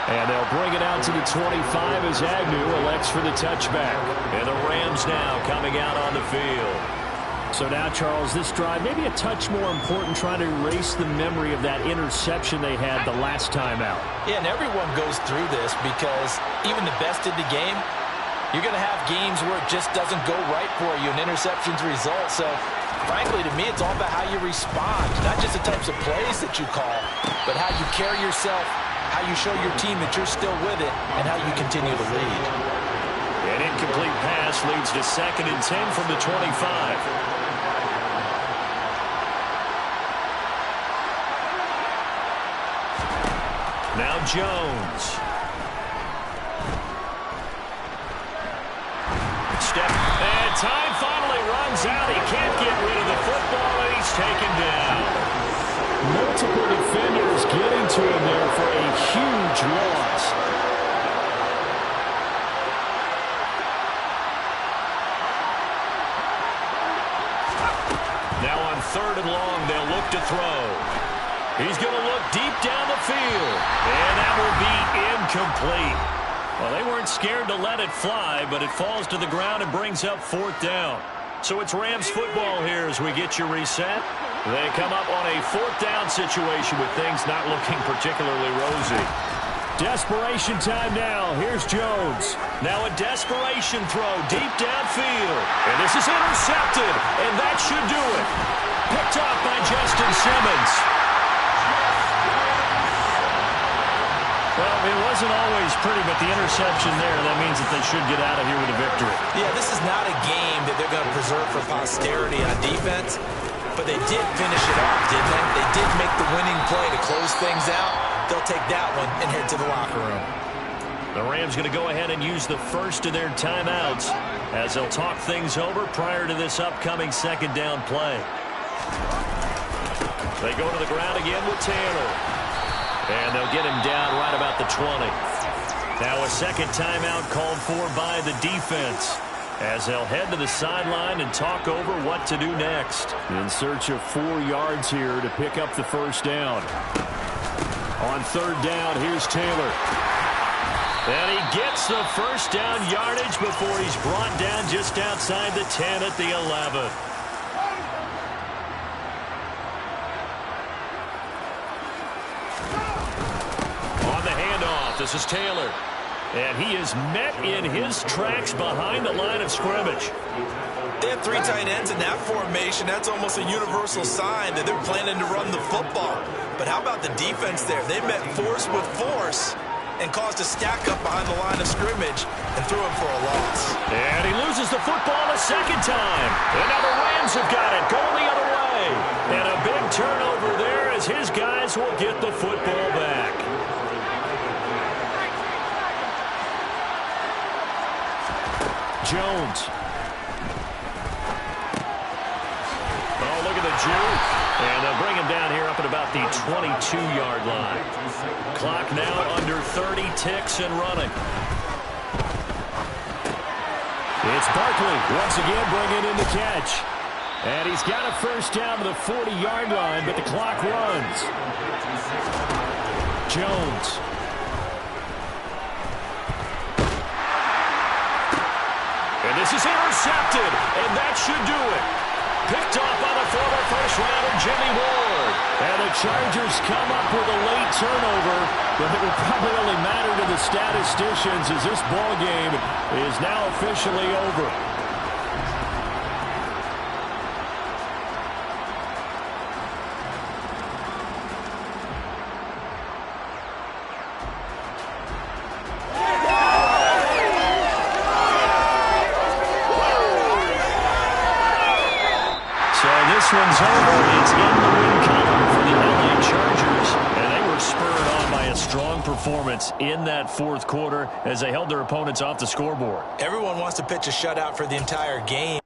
Speaker 1: And they'll bring it out to the 25 as Agnew elects for the touchback. And the Rams now coming out on the field. So now, Charles, this drive maybe a touch more important, trying to erase the memory of that interception they had the last time out.
Speaker 3: Yeah, and everyone goes through this because even the best in the game, you're going to have games where it just doesn't go right for you, and interceptions result. So, frankly, to me, it's all about how you respond, not just the types of plays that you call, but how you carry yourself, how you show your team that you're still with it, and how you continue to lead.
Speaker 1: An incomplete pass leads to 2nd and 10 from the 25. Now Jones. Step, and time finally runs out. He can't get rid of the football, and he's taken down. Multiple defenders getting to him there for a huge loss. Now on 3rd and long, they'll look to throw. He's going to look deep down the field, and that will be incomplete. Well, they weren't scared to let it fly, but it falls to the ground and brings up 4th down. So it's Rams football here as we get your reset. They come up on a 4th down situation with things not looking particularly rosy. Desperation time now. Here's Jones. Now a desperation throw deep downfield. And this is intercepted, and that should do it. Picked off by Justin Simmons. Well, it wasn't always pretty, but the interception there, that means that they should get out of here with a victory.
Speaker 3: Yeah, this is not a game that they're going to preserve for posterity on defense, but they did finish it off, didn't they? They did make the winning play to close things out. They'll take that one and head to the locker room.
Speaker 1: The Rams going to go ahead and use the first of their timeouts as they'll talk things over prior to this upcoming 2nd down play. They go to the ground again with Taylor. And they'll get him down right about the 20. Now a 2nd timeout called for by the defense as they'll head to the sideline and talk over what to do next. In search of 4 yards here to pick up the first down. On 3rd down, here's Taylor. And he gets the first down yardage before he's brought down just outside the 10 at the 11. This is Taylor, and he is met in his tracks behind the line of scrimmage.
Speaker 3: They have 3 tight ends in that formation. That's almost a universal sign that they're planning to run the football. But how about the defense there? They met force with force and caused a stack up behind the line of scrimmage and threw him for a loss.
Speaker 1: And he loses the football a 2nd time. And now the Rams have got it going the other way. And a big turnover there as his guys will get the football back. Jones. Oh, look at the juke. And they'll bring him down here up at about the 22-yard line. Clock now under 30, ticks and running. It's Barkley once again bringing in the catch. And he's got a first down to the 40-yard line, but the clock runs. Jones. And this is intercepted, and that should do it. Picked off by the former first-rounder Jimmy Ward. And the Chargers come up with a late turnover, but it will probably only matter to the statisticians as this ball game is now officially over. This one's over. It's in the win column for the LA Chargers. And they were spurred on by a strong performance in that fourth quarter as they held their opponents off the scoreboard.
Speaker 3: Everyone wants to pitch a shutout for the entire game.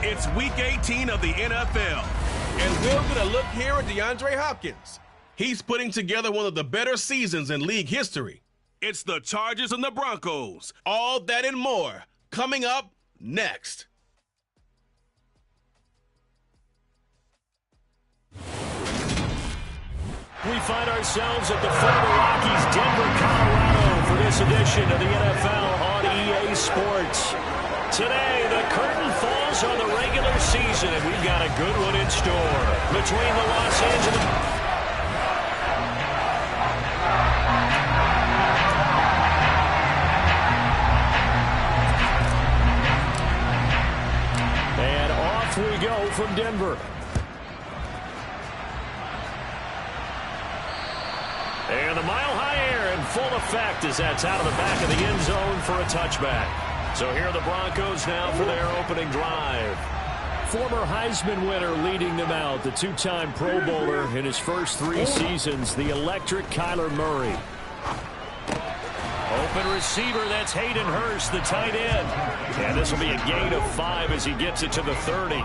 Speaker 5: It's Week 18 of the NFL, and we're going to look here at DeAndre Hopkins. He's putting together one of the better seasons in league history. It's the Chargers and the Broncos. All that and more coming up next.
Speaker 1: We find ourselves at the foot of the Rockies, Denver, Colorado, for this edition of the NFL on EA Sports. Today, the curtain falls on the regular season, and we've got a good one in store between the Los Angeles... And off we go from Denver. And the mile-high air in full effect as that's out of the back of the end zone for a touchback. So here are the Broncos now for their opening drive. Former Heisman winner leading them out, the two-time Pro Bowler in his first 3 seasons, the electric Kyler Murray. Open receiver, that's Hayden Hurst, the tight end. And this will be a gain of 5 as he gets it to the 30.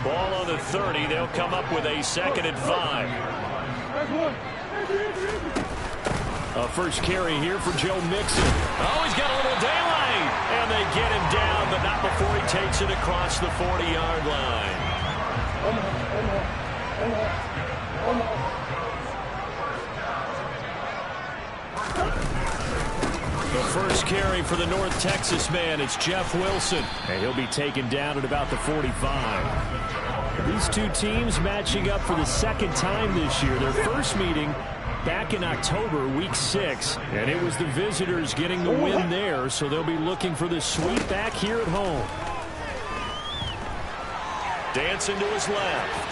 Speaker 1: Ball on the 30, they'll come up with a 2nd and 5. A first carry here for Joe Mixon. Oh, he's got a little daylight. And they get him down, but not before he takes it across the 40-yard line. The first carry for the North Texas man, it's Jeff Wilson. And he'll be taken down at about the 45. These two teams matching up for the 2nd time this year. Their first meeting back in October, week 6, and it was the visitors getting the win there, so they'll be looking for the sweep back here at home. Dancing to his left.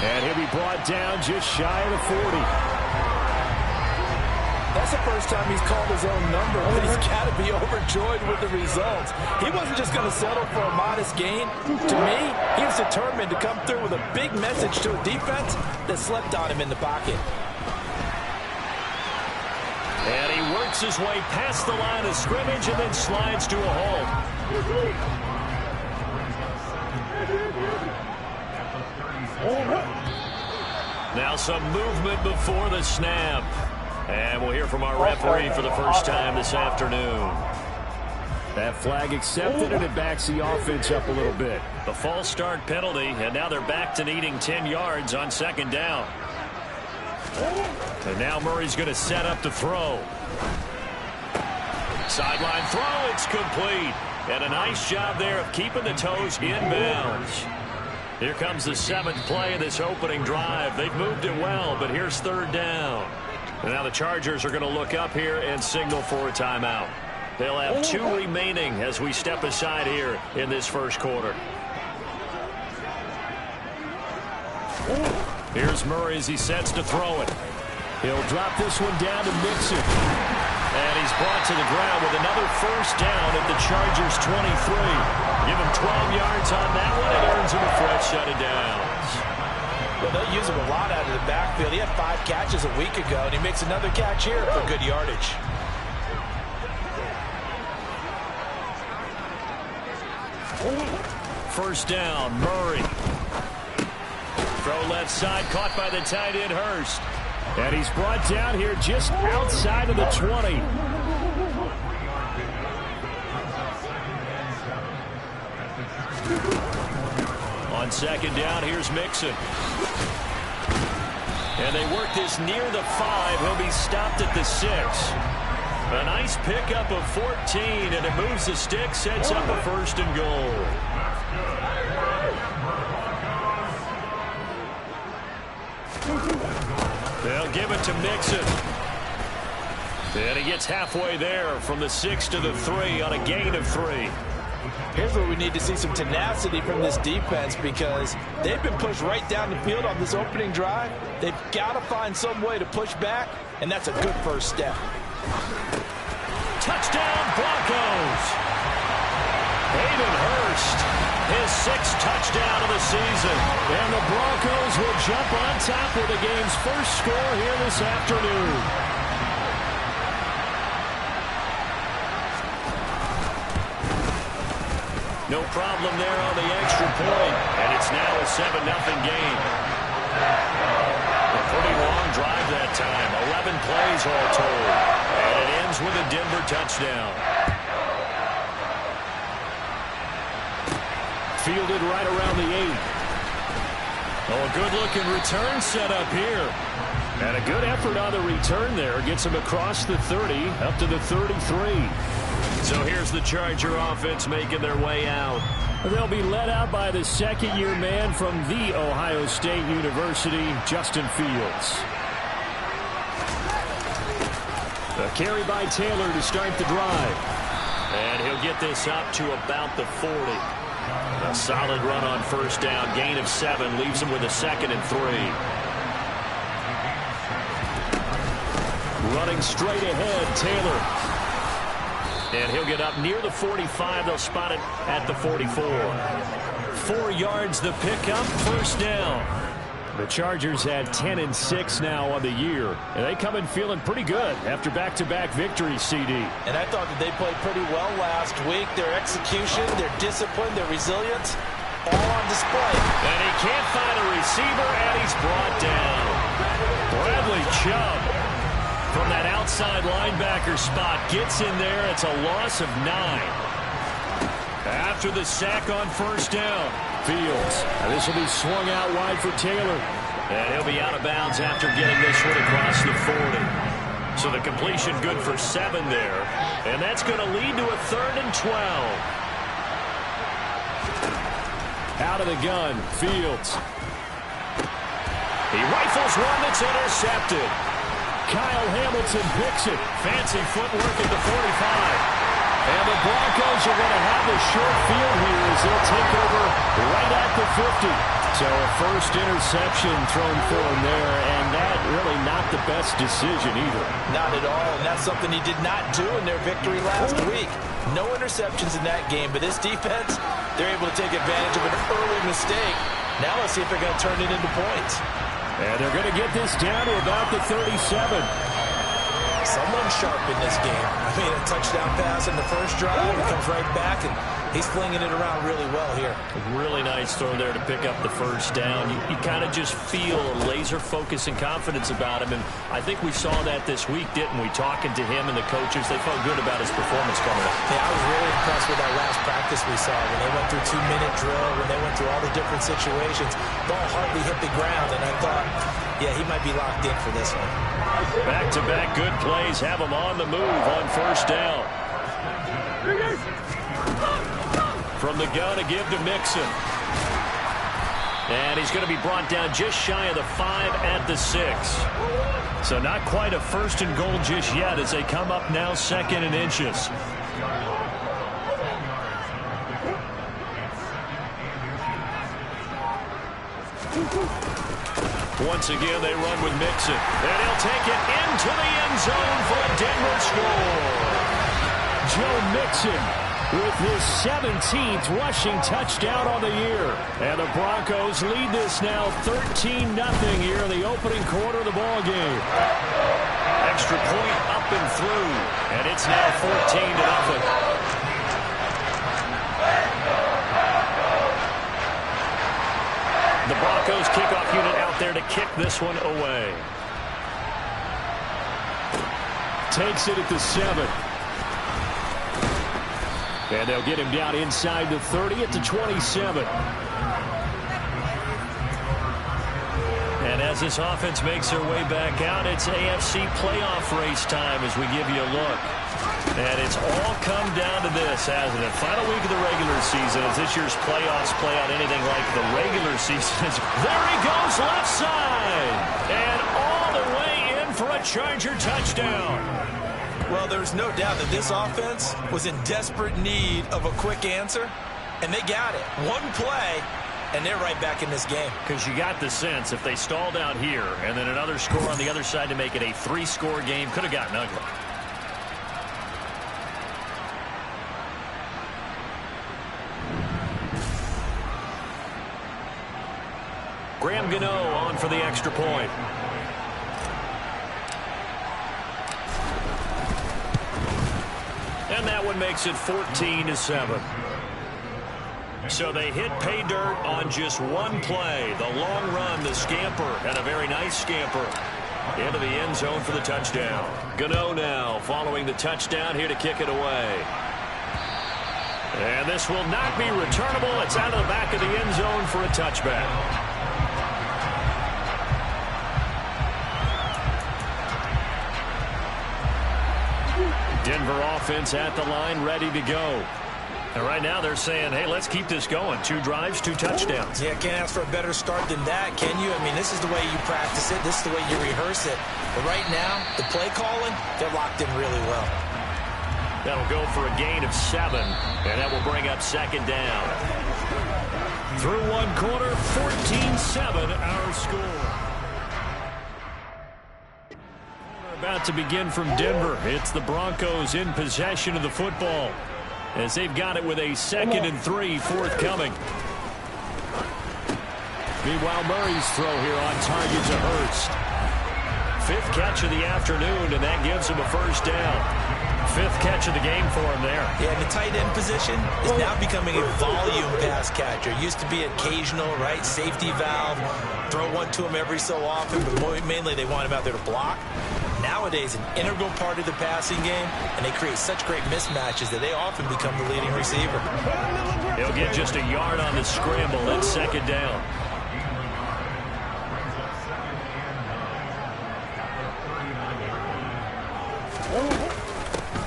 Speaker 1: And he'll be brought down just shy of the 40.
Speaker 3: That's the first time he's called his own number, but he's got to be overjoyed with the results. He wasn't just going to settle for a modest gain. To me, he was determined to come through with a big message to a defense that slept on him in the pocket.
Speaker 1: And he works his way past the line of scrimmage and then slides to a halt. Now some movement before the snap. And we'll hear from our referee for the first time this afternoon. That flag accepted, and it backs the offense up a little bit. The false start penalty, and now they're back to needing 10 yards on 2nd down. And now Murray's going to set up to throw. Sideline throw, it's complete. And a nice job there of keeping the toes inbounds. Here comes the 7th play of this opening drive. They've moved it well, but here's 3rd down. And now the Chargers are going to look up here and signal for a timeout. They'll have 2 remaining as we step aside here in this first quarter. Here's Murray as he sets to throw it. He'll drop this one down to Mixon. And he's brought to the ground with another first down at the Chargers' 23. Give him 12 yards on that one. It earns him a fresh set of downs.
Speaker 3: Well, they'll use him a lot out of the backfield. He had 5 catches a week ago, and he makes another catch here for good yardage.
Speaker 1: First down, Murray. Throw left side, caught by the tight end, Hurst. And he's brought down here just outside of the 20. On second down, here's Mixon. And they work this near the 5. He'll be stopped at the 6. A nice pickup of 14, and it moves the stick, sets up a first and goal. They'll give it to Mixon. And he gets halfway there from the 6 to the 3 on a gain of 3.
Speaker 3: Here's where we need to see some tenacity from this defense, because they've been pushed right down the field on this opening drive. They've got to find some way to push back, and that's a good first step.
Speaker 1: Touchdown, Broncos! Hayden Hurst, his 6th touchdown of the season. And the Broncos will jump on top with the game's first score here this afternoon. No problem there on the extra point, and it's now a 7-0 game. A pretty long drive that time, 11 plays all told, and it ends with a Denver touchdown. Fielded right around the 8. Oh, a good-looking return set up here. And a good effort on the return there. Gets him across the 30, up to the 33. So here's the Charger offense making their way out. They'll be led out by the second-year man from The Ohio State University, Justin Fields. A carry by Taylor to start the drive. And he'll get this up to about the 40. A solid run on first down. Gain of 7 leaves him with a 2nd and 3. Running straight ahead, Taylor. And he'll get up near the 45. They'll spot it at the 44. 4 yards the pickup, first down. The Chargers had 10-6 now on the year. And they come in feeling pretty good after back-to-back victories, CD.
Speaker 3: And I thought that they played pretty well last week. Their execution, their discipline, their resilience, all on display.
Speaker 1: And he can't find a receiver, and he's brought down. Bradley Chubb, from that outside linebacker spot, gets in there. It's a loss of 9. After the sack on first down, Fields. And this will be swung out wide for Taylor. And he'll be out of bounds after getting this one across the 40. So the completion good for 7 there. And that's going to lead to a 3rd and 12. Out of the gun, Fields. He rifles one that's intercepted. Kyle Hamilton picks it. Fancy footwork at the 45. And the Broncos are going to have the short field here as they'll take over right at the 50. So a first interception thrown for him there, and that really not the best decision either.
Speaker 3: Not at all, and that's something he did not do in their victory last week. No interceptions in that game, but this defense, they're able to take advantage of an early mistake. Now let's see if they're going to turn it into points.
Speaker 1: And they're going to get this down to about the 37.
Speaker 3: Someone sharp in this game. I mean, a touchdown pass in the first drive. He comes right back, and he's flinging it around really well here.
Speaker 1: A really nice throw there to pick up the first down. You kind of just feel a laser focus and confidence about him, and I think we saw that this week, didn't we? Talking to him and the coaches, they felt good about his performance coming up.
Speaker 3: Yeah, I was really impressed with that last practice we saw when they went through 2-minute drill, when they went through all the different situations. Ball hardly hit the ground, and I thought, yeah, he might be locked in for this one.
Speaker 1: Back-to-back good plays have him on the move on first down. From the gun to give to Mixon. And he's going to be brought down just shy of the 5 at the 6. So not quite a first and goal just yet as they come up now 2nd and inches. Once again, they run with Mixon. And he'll take it into the end zone for a Denver score. Joe Mixon with his 17th rushing touchdown on the year. And the Broncos lead this now 13-0 here in the opening quarter of the ball game. Extra point up and through. And it's now 14-0. The Broncos kickoff unit out there to kick this one away. Takes it at the 7. And they'll get him down inside the 30 at the 27. And as this offense makes their way back out, it's AFC playoff race time as we give you a look. And it's all come down to this, hasn't it? Final week of the regular season as this year's playoffs play out anything like the regular season. There he goes, left side. And all the way in for a Charger touchdown.
Speaker 3: Well, there's no doubt that this offense was in desperate need of a quick answer, and they got it. One play, and they're right back in this game.
Speaker 1: Because you got the sense if they stalled out here and then another score on the other side to make it a 3-score game, could have gotten ugly. Graham Gano on for the extra point. And that one makes it 14-7. So they hit pay dirt on just one play. The long run, the scamper, and a very nice scamper into the end zone for the touchdown. Gano now following the touchdown here to kick it away. And this will not be returnable. It's out of the back of the end zone for a touchback. Denver offense at the line, ready to go. And right now they're saying, hey, let's keep this going. 2 drives, 2 touchdowns.
Speaker 3: Yeah, can't ask for a better start than that, can you? I mean, this is the way you practice it. This is the way you rehearse it. But right now, the play calling, they're locked in really well.
Speaker 1: That'll go for a gain of 7, and that will bring up second down. Through one quarter, 14-7 our score. About to begin from Denver. It's the Broncos in possession of the football as they've got it with a 2nd and 3 forthcoming. Meanwhile, Murray's throw here on target to Hurst. 5th catch of the afternoon, and that gives him a first down. 5th catch of the game for him there.
Speaker 3: Yeah, and the tight end position is now becoming a volume pass catcher. Used to be occasional, right? Safety valve. Throw one to him every so often, but mainly they want him out there to block. Nowadays, an integral part of the passing game, and they create such great mismatches that they often become the leading receiver.
Speaker 1: He'll get just a yard on the scramble. That's second down.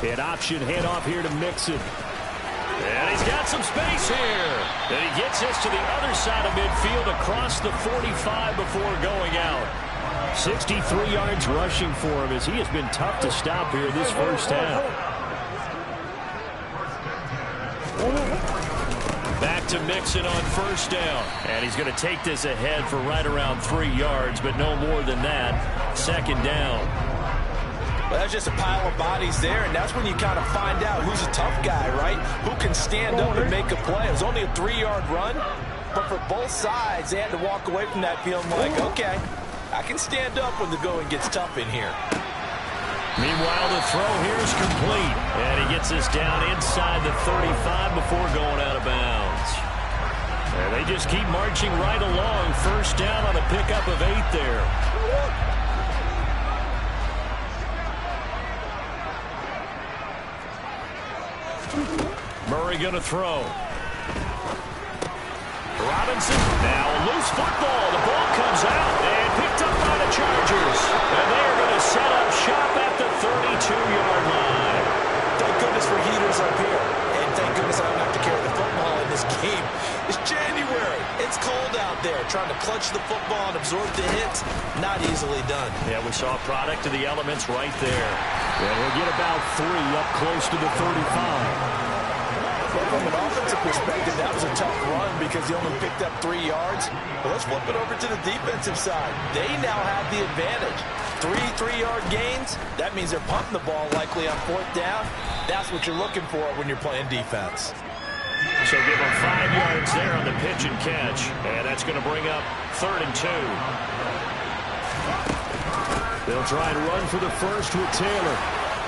Speaker 1: An option handoff here to Mixon. And he's got some space here. And he gets this to the other side of midfield across the 45 before going out. 63 yards rushing for him as he has been tough to stop here this first half. Back to Mixon on first down. And he's going to take this ahead for right around 3 yards, but no more than that. Second down.
Speaker 3: Well, that's just a pile of bodies there, and that's when you kind of find out who's a tough guy, right? Who can stand up and make a play. It was only a 3-yard run, but for both sides, they had to walk away from that feeling like, okay, I can stand up when the going gets tough in here.
Speaker 1: Meanwhile, the throw here is complete, and he gets this down inside the 35 before going out of bounds. And they just keep marching right along. First down on a pickup of 8 there. Murray going to throw. Robinson, now a loose football. The ball comes out and picked up by the Chargers. And they are going to set up shop at the 32-yard line.
Speaker 3: Thank goodness for heaters up here. And thank goodness I don't have to carry the football this game. It's January. It's cold out there. Trying to clutch the football and absorb the hits, not easily done.
Speaker 1: Yeah, we saw a product of the elements right there. And we'll get about 3 up close to the 35.
Speaker 3: Well, from an offensive perspective, that was a tough run because he only picked up 3 yards. But let's flip it over to the defensive side. They now have the advantage. 3 3-yard gains, that means they're punting the ball likely on 4th down. That's what you're looking for when you're playing defense.
Speaker 1: So give them 5 yards there on the pitch and catch. And that's going to bring up 3rd and 2. They'll try and run for the first with Taylor.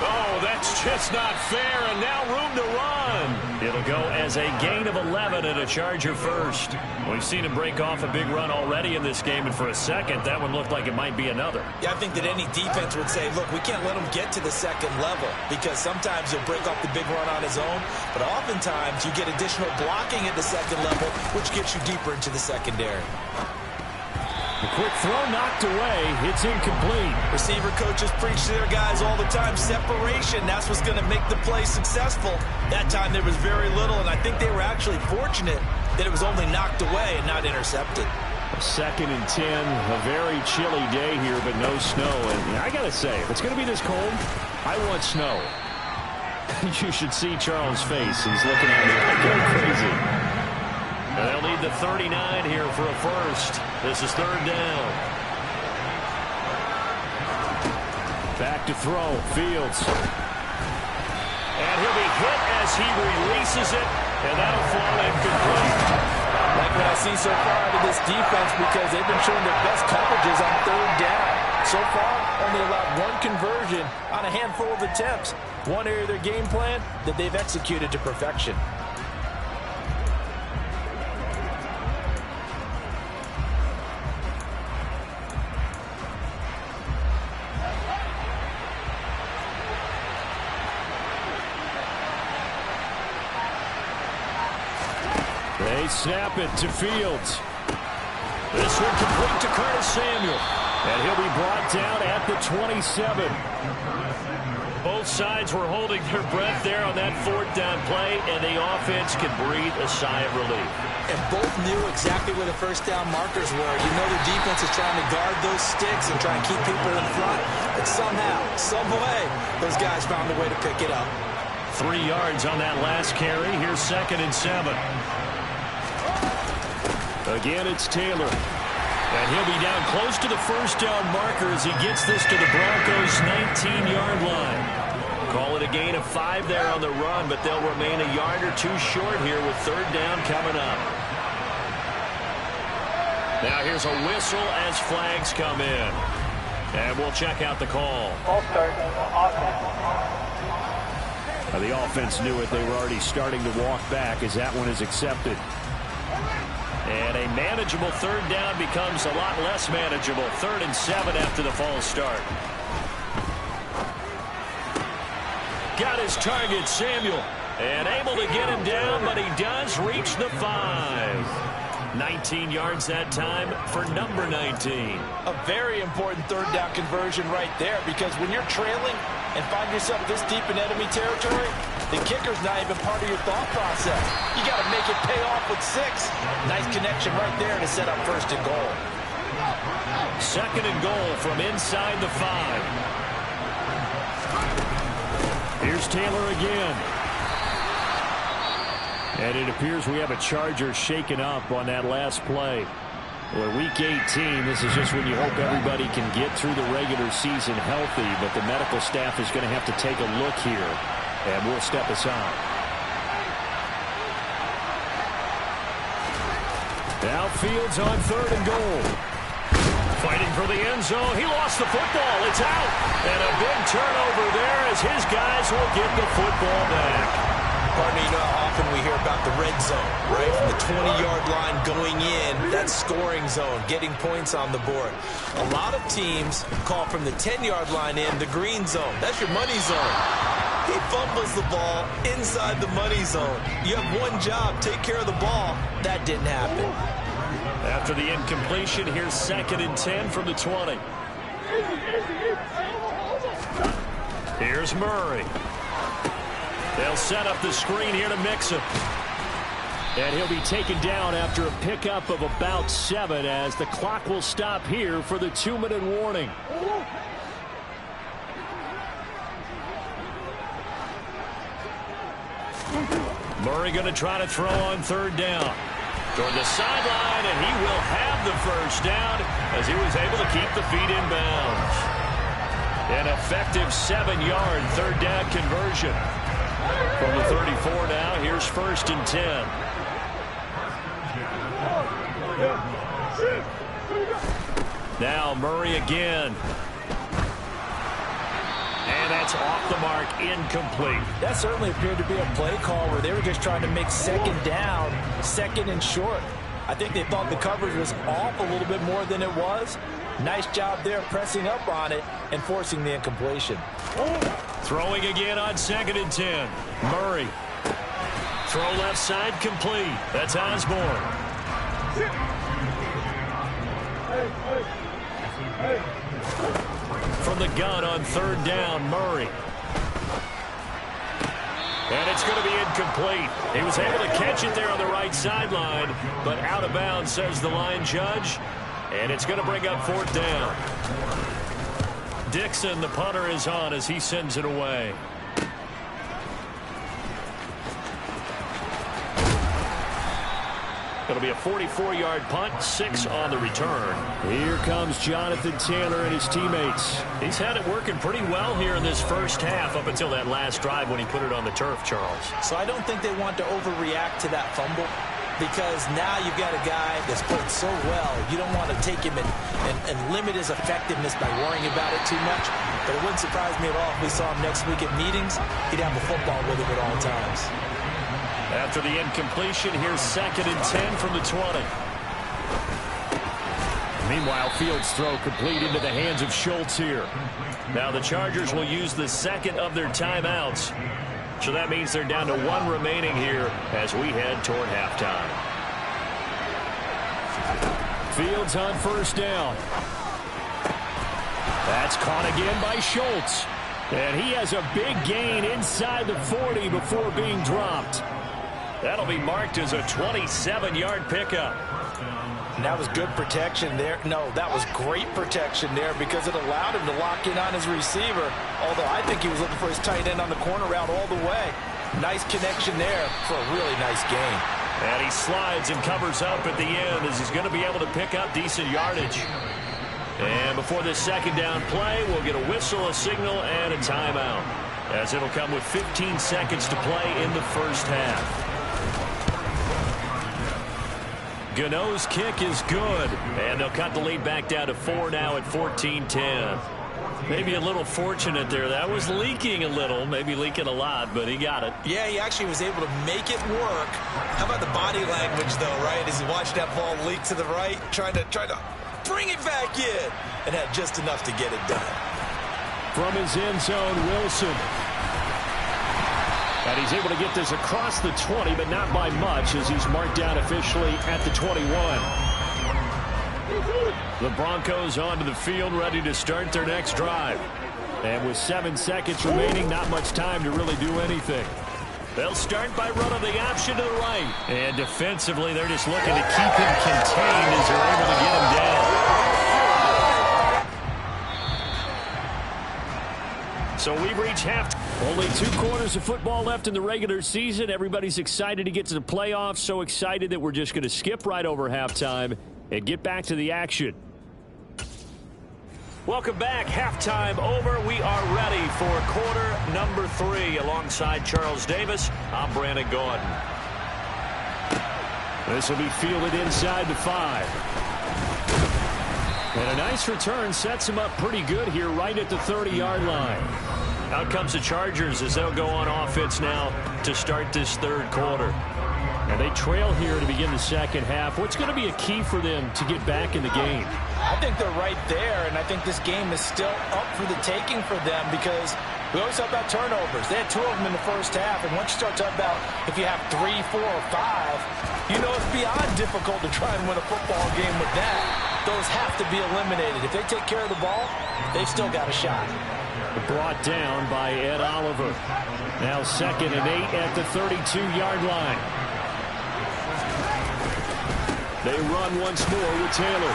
Speaker 1: Oh, that's just not fair, and now room to run. It'll go as a gain of 11 and a Charger first. We've seen him break off a big run already in this game, and for a second, that one looked like it might be another.
Speaker 3: Yeah, I think that any defense would say, look, we can't let him get to the second level because sometimes he'll break off the big run on his own, but oftentimes you get additional blocking at the second level, which gets you deeper into the secondary.
Speaker 1: The quick throw knocked away. It's incomplete.
Speaker 3: Receiver coaches preach to their guys all the time. Separation, that's what's going to make the play successful. That time there was very little, and I think they were actually fortunate that it was only knocked away and not intercepted.
Speaker 1: 2nd and 10. A very chilly day here, but no snow. And I got to say, if it's going to be this cold, I want snow. You should see Charles' face. He's looking at me like going crazy. And they'll need the 39 here for a first. This is 3rd down. Back to throw. Fields. And he'll be hit as he releases it. And that'll fall incomplete.
Speaker 3: Like what I see so far out of this defense because they've been showing their best coverages on 3rd down. So far, only allowed 1 conversion on a handful of attempts. One area of their game plan that they've executed to perfection.
Speaker 1: They snap it to Fields. This one complete to Curtis Samuel. And he'll be brought down at the 27. Both sides were holding their breath there on that 4th down play, and the offense can breathe a sigh of relief.
Speaker 3: And both knew exactly where the 1st down markers were. You know the defense is trying to guard those sticks and try and keep people in front. But somehow, some way, those guys found a way to pick it up.
Speaker 1: 3 yards on that last carry. Here's 2nd and 7. Again, it's Taylor. And he'll be down close to the 1st down marker as he gets this to the Broncos' 19-yard line. Call it a gain of 5 there on the run, but they'll remain a yard or 2 short here with 3rd down coming up. Now here's a whistle as flags come in. And we'll check out the call. The offense knew it. They were already starting to walk back as that one is accepted. And a manageable 3rd down becomes a lot less manageable. 3rd and 7 after the false start. Got his target, Samuel. And able to get him down, but he does reach the 5. 19 yards that time for number 19.
Speaker 3: A very important 3rd down conversion right there because when you're trailing and find yourself this deep in enemy territory, the kicker's not even part of your thought process. You got to make it pay off with 6. Nice connection right there to set up 1st and goal.
Speaker 1: 2nd and goal from inside the 5. Here's Taylor again. And it appears we have a Charger shaken up on that last play. Well, Week 18, this is just when you hope everybody can get through the regular season healthy, but the medical staff is going to have to take a look here, and we'll step aside. Now Fields on 3rd and goal. Fighting for the end zone. He lost the football. It's out. And a big turnover there as his guys will get the football back.
Speaker 3: Pardon me, you know how often we hear about the red zone, right? From the 20-yard line going in, that scoring zone, getting points on the board. A lot of teams call from the 10-yard line in the green zone. That's your money zone. He fumbles the ball inside the money zone. You have one job, take care of the ball. That didn't happen.
Speaker 1: After the incompletion, here's 2nd and 10 from the 20. Here's Murray. They'll set up the screen here to mix him. And he'll be taken down after a pickup of about 7 as the clock will stop here for the 2-minute warning. Murray going to try to throw on 3rd down. Toward the sideline, and he will have the first down as he was able to keep the feet in bounds. An effective 7-yard 3rd down conversion. From the 34 now, here's 1st and 10. Now Murray again. And that's off the mark, incomplete.
Speaker 3: That certainly appeared to be a play call where they were just trying to make 2nd down, 2nd and short. I think they thought the coverage was off a little bit more than it was. Nice job there pressing up on it and forcing the incompletion.
Speaker 1: Throwing again on 2nd and 10. Murray. Throw left side complete. That's Osborne. From the gun on 3rd down, Murray. And it's going to be incomplete. He was able to catch it there on the right sideline, but out of bounds, says the line judge. And it's going to bring up 4th down. Dixon, the punter, is on as he sends it away. It'll be a 44-yard punt, 6 on the return. Here comes Jonathan Taylor and his teammates. He's had it working pretty well here in this first half up until that last drive when he put it on the turf, Charles.
Speaker 3: So I don't think they want to overreact to that fumble because now you've got a guy that's played so well. You don't want to take him and limit his effectiveness by worrying about it too much. But it wouldn't surprise me at all if we saw him next week at meetings. He'd have the football with him at all times.
Speaker 1: After the incompletion, here's 2nd and 10 from the 20. Meanwhile, Fields' throw complete into the hands of Schultz here. Now the Chargers will use the 2nd of their timeouts. So that means they're down to 1 remaining here as we head toward halftime. Fields on 1st down. That's caught again by Schultz. And he has a big gain inside the 40 before being dropped. That'll be marked as a 27-yard pickup.
Speaker 3: And that was good protection there. No, that was great protection there because it allowed him to lock in on his receiver. Although I think he was looking for his tight end on the corner route all the way. Nice connection there for a really nice gain.
Speaker 1: And he slides and covers up at the end as he's going to be able to pick up decent yardage. And before this 2nd down play, we'll get a whistle, a signal, and a timeout. As it'll come with 15 seconds to play in the first half. Gano's kick is good. And they'll cut the lead back down to 4 now at 14-10. Maybe a little fortunate there. That was leaking a little, maybe leaking a lot, but he got it.
Speaker 3: Yeah, he actually was able to make it work. How about the body language, though, right? As he watched that ball leak to the right, trying to bring it back in, and had just enough to get it done.
Speaker 1: From his end zone, Wilson. And he's able to get this across the 20, but not by much as he's marked down officially at the 21. The Broncos onto the field, ready to start their next drive. And with 7 seconds remaining, not much time to really do anything. They'll start by running the option to the right. And defensively, they're just looking to keep him contained as they're able to get him down. So we've reached halftime. Only 2 quarters of football left in the regular season. Everybody's excited to get to the playoffs. So excited that we're just going to skip right over halftime and get back to the action. Welcome back. Halftime over. We are ready for quarter number 3 alongside Charles Davis. I'm Brandon Gordon. This will be fielded inside the 5. And a nice return sets him up pretty good here right at the 30-yard line. Out comes the Chargers as they'll go on offense now to start this 3rd quarter. And they trail here to begin the 2nd half. What's going to be a key for them to get back in the game?
Speaker 3: I think they're right there, and I think this game is still up for the taking for them because we always talk about turnovers. They had 2 of them in the first half, and once you start talking about if you have 3, 4, or 5, you know it's beyond difficult to try and win a football game with that. Those have to be eliminated. If they take care of the ball, they've still got a shot.
Speaker 1: Brought down by Ed Oliver. Now 2nd and 8 at the 32-yard line. They run once more with Taylor.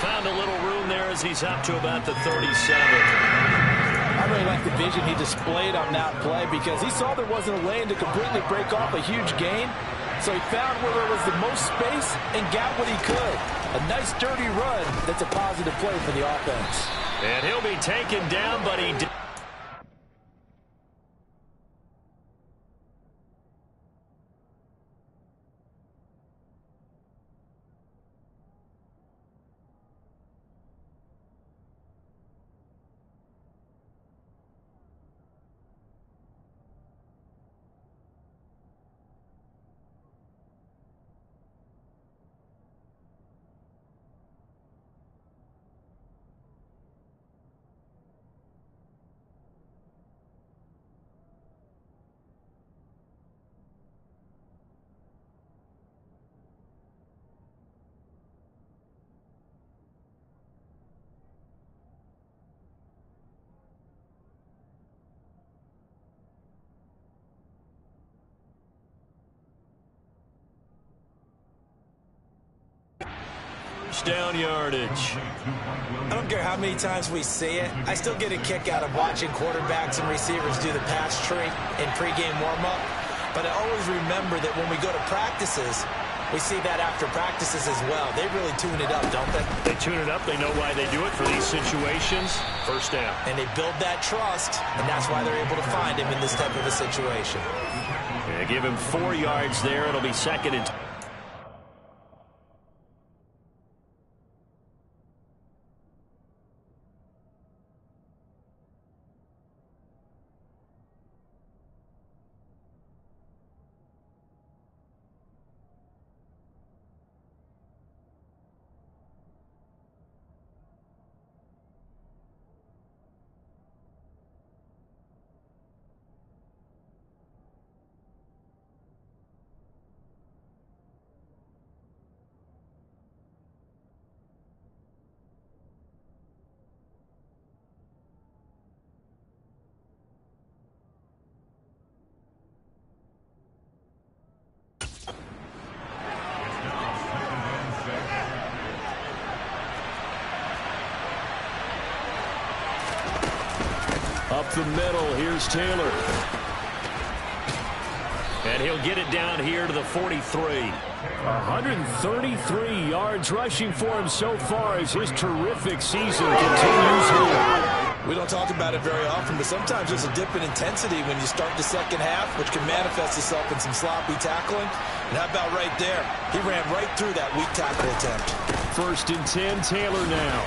Speaker 2: Found a little room there as he's up to about the 37.
Speaker 3: I really like the vision he displayed on that play because he saw there wasn't a lane to completely break off a huge gain. So he found where there was the most space and got what he could. A nice dirty run that's a positive play for the offense.
Speaker 2: And he'll be taken down, but he did.
Speaker 1: Down yardage.
Speaker 3: I don't care how many times we see it. I still get a kick out of watching quarterbacks and receivers do the pass tree in pregame warm-up. But I always remember that when we go to practices, we see that after practices as well. They really tune it up, don't they?
Speaker 2: They tune it up. They know why they do it for these situations. First down.
Speaker 3: And they build that trust, and that's why they're able to find him in this type of a situation.
Speaker 2: Yeah, give him 4 yards there. It'll be second and 10.
Speaker 1: Up the middle, here's Taylor.
Speaker 2: And he'll get it down here to the 43.
Speaker 1: 133 yards rushing for him so far as his terrific season continues here.
Speaker 3: We don't talk about it very often, but sometimes there's a dip in intensity when you start the second half, which can manifest itself in some sloppy tackling. And how about right there? He ran right through that weak tackle attempt.
Speaker 1: 1st and 10, Taylor now.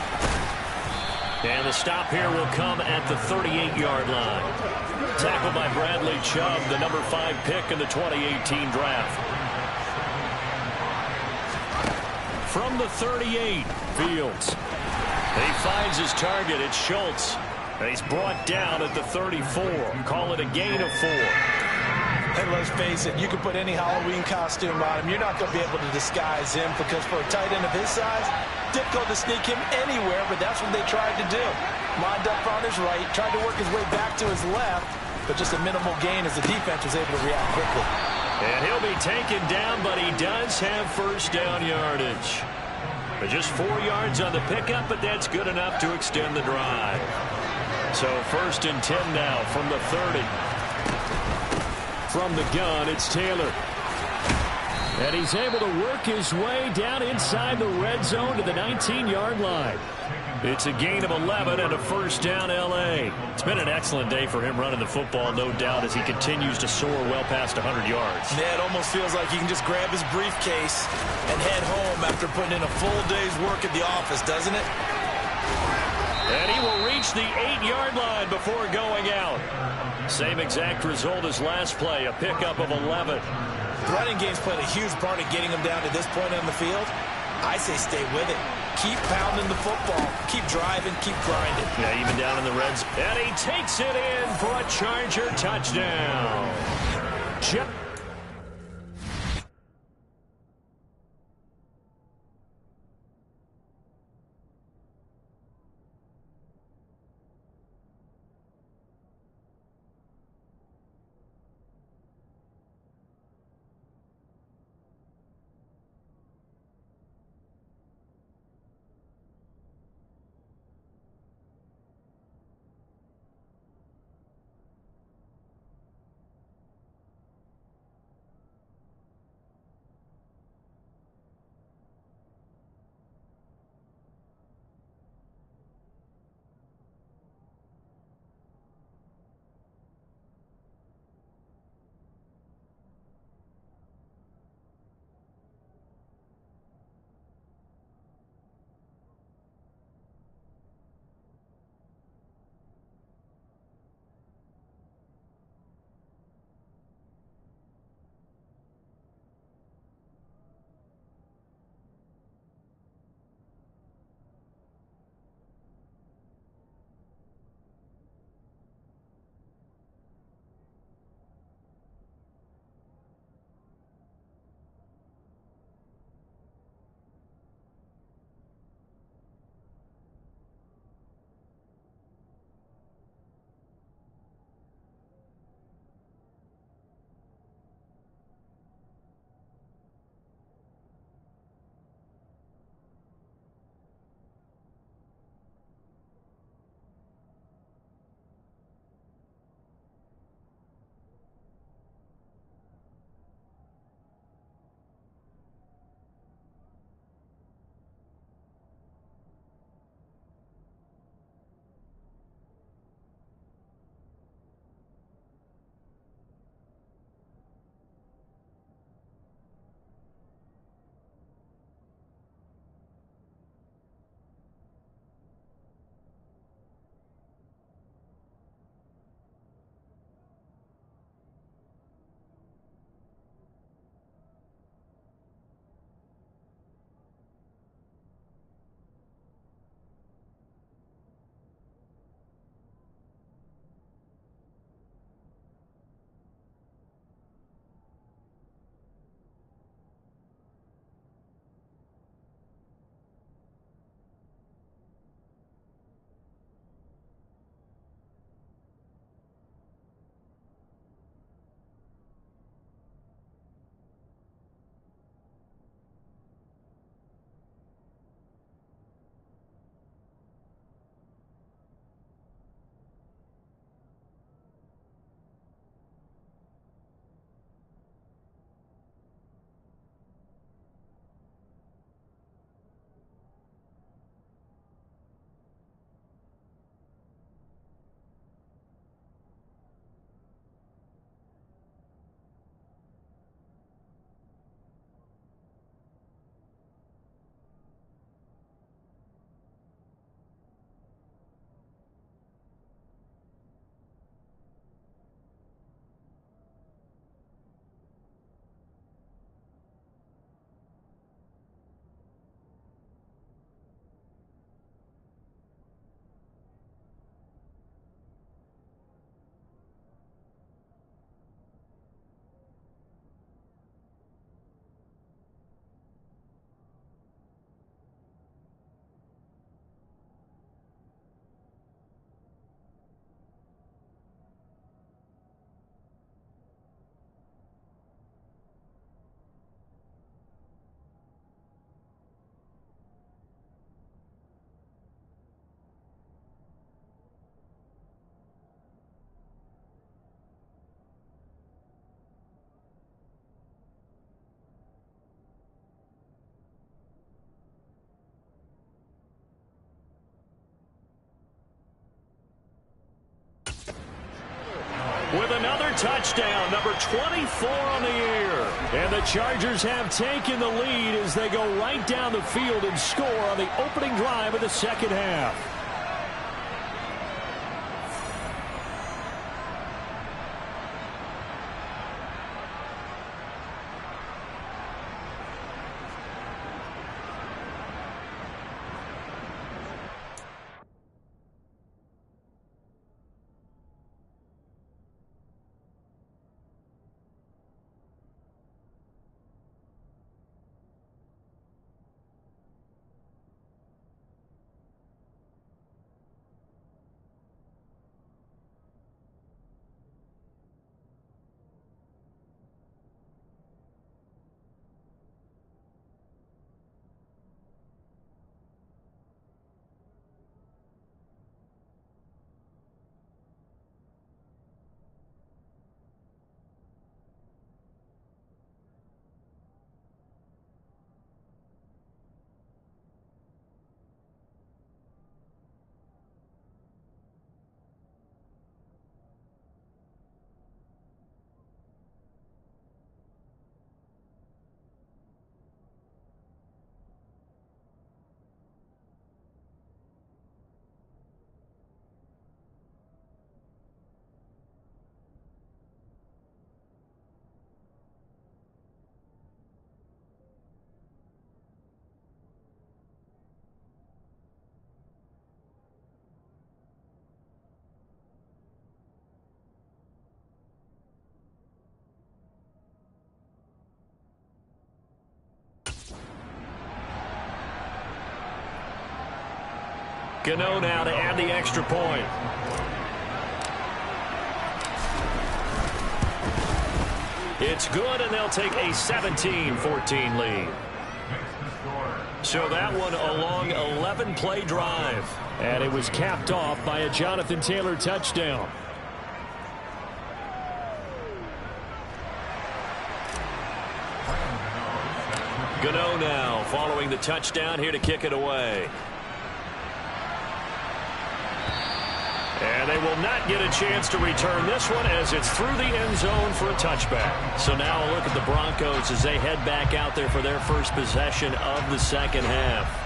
Speaker 2: And the stop here will come at the 38-yard line. Tackled by Bradley Chubb, the number 5 pick in the 2018 draft.
Speaker 1: From the 38, Fields.
Speaker 2: He finds his target. It's Schultz. He's brought down at the 34. Call it a gain of 4.
Speaker 3: And let's face it, you can put any Halloween costume on him. You're not going to be able to disguise him because for a tight end of his size, difficult to sneak him anywhere, but that's what they tried to do. Lined up on his right, tried to work his way back to his left, but just a minimal gain as the defense was able to react quickly.
Speaker 2: And he'll be taken down, but he does have 1st down yardage. Just 4 yards on the pickup, but that's good enough to extend the drive.
Speaker 1: So 1st and 10 now from the 30. From the gun, it's Taylor. And he's able to work his way down inside the red zone to the 19-yard line. It's a gain of 11 and a 1st down L.A.
Speaker 2: It's been an excellent day for him running the football, no doubt, as he continues to soar well past 100 yards.
Speaker 3: Yeah, it almost feels like he can just grab his briefcase and head home after putting in a full day's work at the office, doesn't it?
Speaker 2: And he will reach the 8-yard line before going out.
Speaker 1: Same exact result as last play, a pickup of 11.
Speaker 3: The running game's played a huge part in getting him down to this point on the field. I say stay with it. Keep pounding the football. Keep driving. Keep grinding.
Speaker 2: Yeah, even down in the reds.
Speaker 1: And he takes it in for a Charger touchdown. another touchdown, number 24 on the year. And the Chargers have taken the lead as they go right down the field and score on the opening drive of the second half. Gano now to add the extra point. It's good, and they'll take a 17-14 lead. So that one a long 11-play drive. And it was capped off by a Jonathan Taylor touchdown. Gano now following the touchdown here to kick it away. And they will not get a chance to return this one as it's through the end zone for a touchback. So now a look at the Broncos as they head back out there for their first possession of the second half.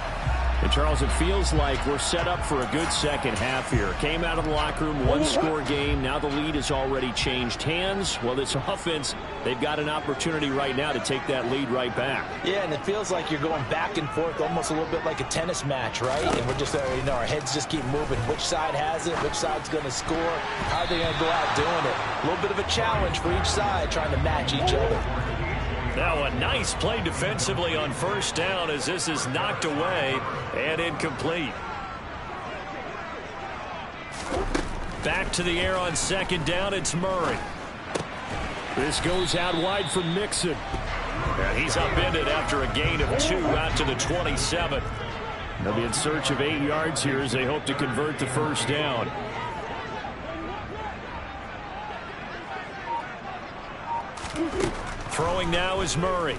Speaker 1: And Charles, it feels like we're set up for a good second half here. Came out of the locker room, one-score game. Now the lead has already changed hands. Well, this offense, they've got an opportunity right now to take that lead right back.
Speaker 3: Yeah, and it feels like you're going back and forth, almost a little bit like a tennis match, right? And we're just, our heads just keep moving. Which side has it? Which side's going to score? How are they going to go out doing it? A little bit of a challenge for each side, trying to match each other.
Speaker 1: Now a nice play defensively on first down as this is knocked away and incomplete. Back to the air on second down, it's Murray. This goes out wide for Mixon. And he's upended after a gain of 2 out to the 27. They'll be in search of 8 yards here as they hope to convert the first down. Throwing now is Murray.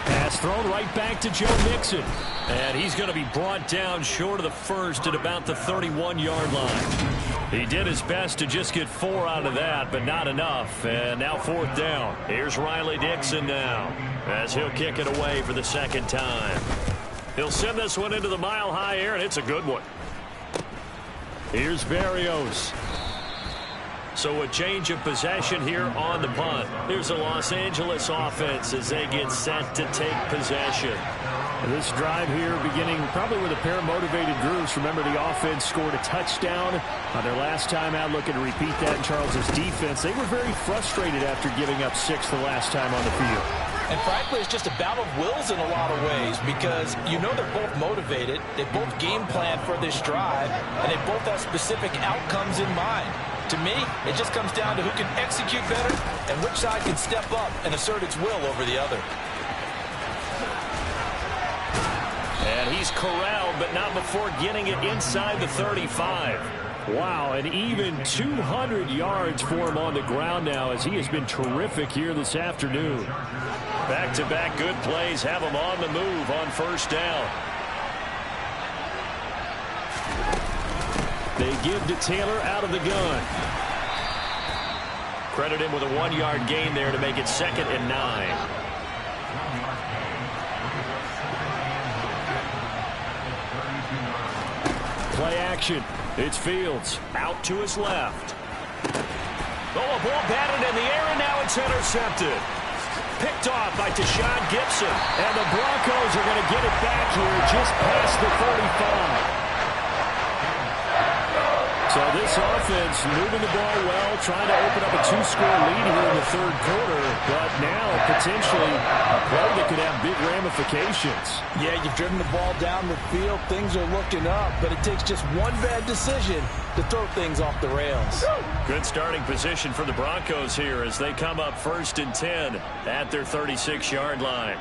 Speaker 1: Pass thrown right back to Joe Mixon. And he's going to be brought down short of the first at about the 31-yard line. He did his best to just get 4 out of that, but not enough. And now fourth down. Here's Riley Dixon now as he'll kick it away for the second time. He'll send this one into the mile-high air, and it's a good one. Here's Berrios. So a change of possession here on the punt. Here's the Los Angeles offense as they get set to take possession. And this drive here beginning probably with a pair of motivated groups. Remember, the offense scored a touchdown on their last time out. Looking to repeat that in Charles's defense. They were very frustrated after giving up 6 the last time on the field.
Speaker 3: And frankly, it's just a battle of wills in a lot of ways because you know they're both motivated. They both game plan for this drive, and they both have specific outcomes in mind. To me, it just comes down to who can execute better and which side can step up and assert its will over the other.
Speaker 1: And he's corralled, but not before getting it inside the 35. Wow, and even 200 yards for him on the ground now as he has been terrific here this afternoon. Back-to-back good plays have him on the move on first down. They give to Taylor out of the gun.
Speaker 2: Credit him with a 1-yard gain there to make it 2nd and 9.
Speaker 1: Play action. It's Fields out to his left.
Speaker 2: Oh, a ball batted in the air, and now it's intercepted. Picked off by Deshaun Gibson.
Speaker 1: And the Broncos are going to get it back here just past the 45. So this offense moving the ball well, trying to open up a 2-score lead here in the 3rd quarter, but now potentially a play that could have big ramifications.
Speaker 3: Yeah, you've driven the ball down the field. Things are looking up, but it takes just one bad decision to throw things off the rails.
Speaker 2: Good starting position for the Broncos here as they come up 1st and 10 at their 36-yard line.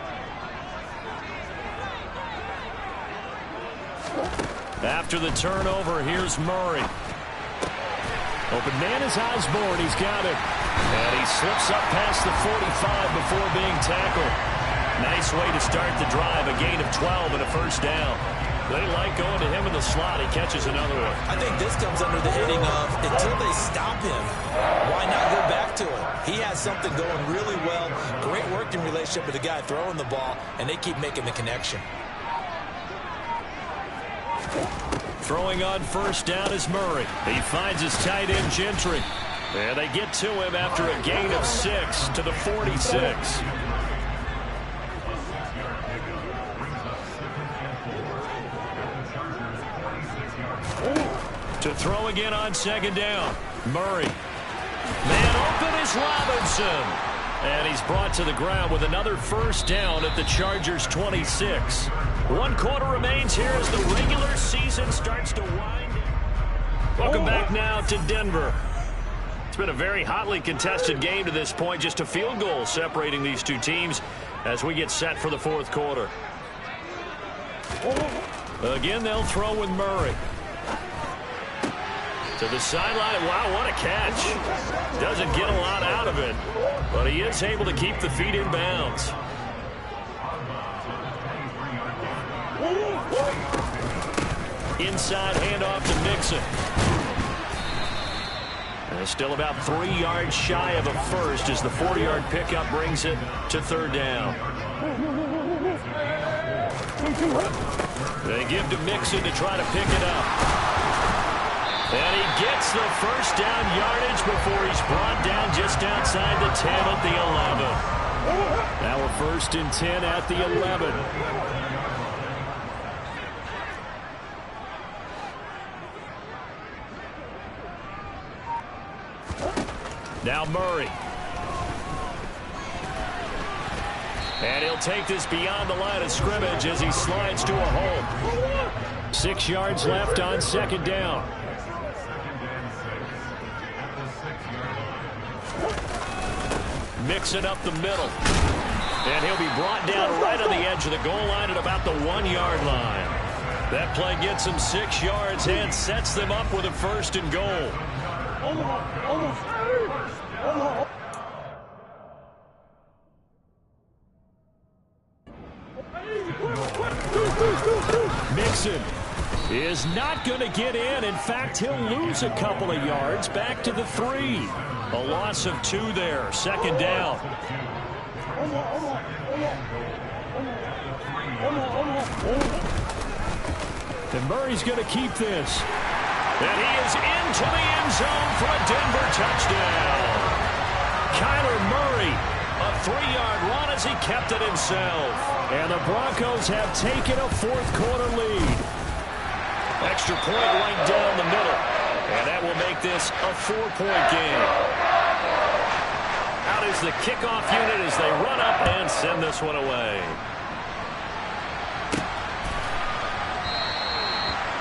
Speaker 1: After the turnover, here's Murray. Open man is Osborne. He's got it. And he slips up past the 45 before being tackled.
Speaker 2: Nice way to start the drive. A gain of 12 and a 1st down. They like going to him in the slot. He catches another one.
Speaker 3: I think this comes under the heading of until they stop him, why not go back to it? He has something going really well. Great working relationship with the guy throwing the ball, and they keep making the connection.
Speaker 1: Throwing on 1st down is Murray. He finds his tight end Gentry.
Speaker 2: And they get to him after a gain of 6 to the 46.
Speaker 1: To throw again on 2nd down. Murray. Man open is Robinson. And he's brought to the ground with another 1st down at the Chargers' 26.
Speaker 2: 1 quarter remains here as the regular season starts to wind. Welcome back now to Denver. It's been a very hotly contested game to this point. Just a field goal separating these two teams as we get set for the 4th quarter.
Speaker 1: Again, they'll throw with Murray.
Speaker 2: To the sideline. Wow, what a catch. Doesn't get a lot out of it, but he is able to keep the feet in bounds.
Speaker 1: Inside handoff to Mixon.
Speaker 2: And still about 3 yards shy of a 1st as the 4-yard pickup brings it to 3rd down.
Speaker 1: They give to Mixon to try to pick it up. And he gets the 1st down yardage before he's brought down just outside the 10 at the 11. Now a 1st and 10 at the 11. Now Murray. And he'll take this beyond the line of scrimmage as he slides to a hole. 6 yards left on 2nd down. Mix it up the middle. And he'll be brought down right on the edge of the goal line at about the 1-yard line. That play gets him 6 yards and sets them up with a 1st and goal. Mixon is not going to get in. In fact, he'll lose a couple of yards back to the 3. A loss of 2 there. 2nd down. And Murray's going to keep this. And he is into the end zone for a Denver touchdown. Kyler Murray, a 3-yard run as he kept it himself. And the Broncos have taken a 4th quarter lead. Extra point right down the middle. And that will make this a 4-point game. Out is the kickoff unit as they run up and send this one away.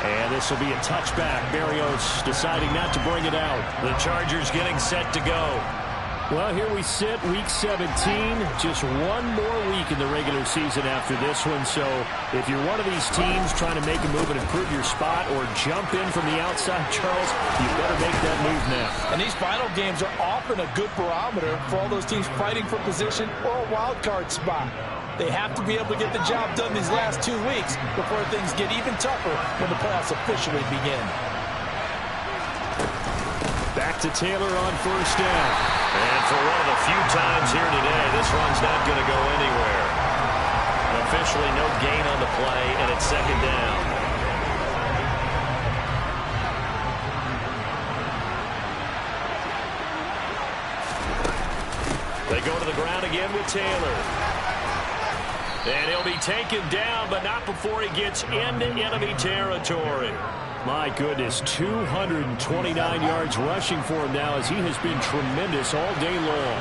Speaker 1: And this will be a touchback. Berrios deciding not to bring it out. The Chargers getting set to go. Well, here we sit, Week 17. Just one more week in the regular season after this one. So if you're one of these teams trying to make a move and improve your spot or jump in from the outside, Charles, you better make that move now.
Speaker 3: And these final games are often a good barometer for all those teams fighting for position or a wild card spot. They have to be able to get the job done these last 2 weeks before things get even tougher when the playoffs officially begin.
Speaker 1: Back to Taylor on first down.
Speaker 2: And for one of the few times here today, this run's not going to go anywhere. Officially no gain on the play, and it's second down. They go to the ground again with Taylor. And he'll be taken down, but not before he gets into enemy territory.
Speaker 1: My goodness, 229 yards rushing for him now as he has been tremendous all day long.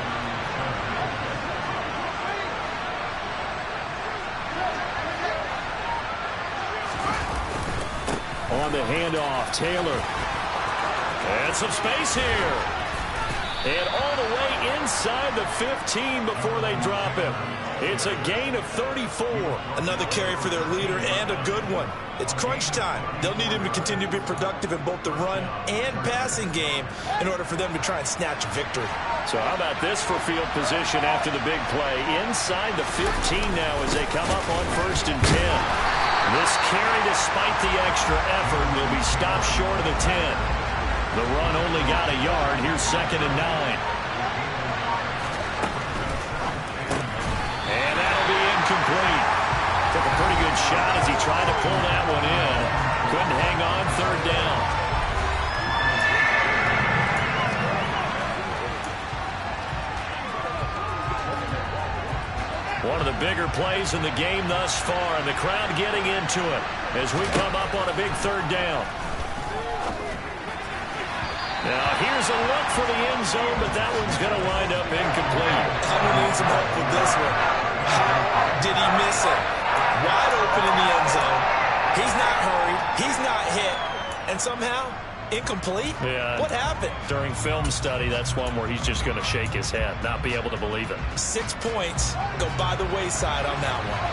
Speaker 1: On the handoff, Taylor.
Speaker 2: And some space here. And all the way inside the 15 before they drop him. It's a gain of 34.
Speaker 3: Another carry for their leader and a good one. It's crunch time. They'll need him to continue to be productive in both the run and passing game in order for them to try and snatch a victory.
Speaker 2: So how about this for field position after the big play? Inside the 15 now as they come up on 1st and 10. This carry, despite the extra effort, will be stopped short of the 10. The run only got a yard. Here's 2nd and 9. And that'll be incomplete. Took a pretty good shot as he tried to pull that one in. Couldn't hang on, 3rd down. One of the bigger plays in the game thus far, and the crowd getting into it as we come up on a big 3rd down. Now, here's a look for the end zone, but that one's going to wind up incomplete.
Speaker 3: I'm going to need some help with this one. How did he miss it? Wide open in the end zone. He's not hurried. He's not hit. And somehow, incomplete?
Speaker 2: Yeah.
Speaker 3: What happened?
Speaker 2: During film study, that's one where he's just going to shake his head, not be able to believe it.
Speaker 3: 6 points go by the wayside on that one.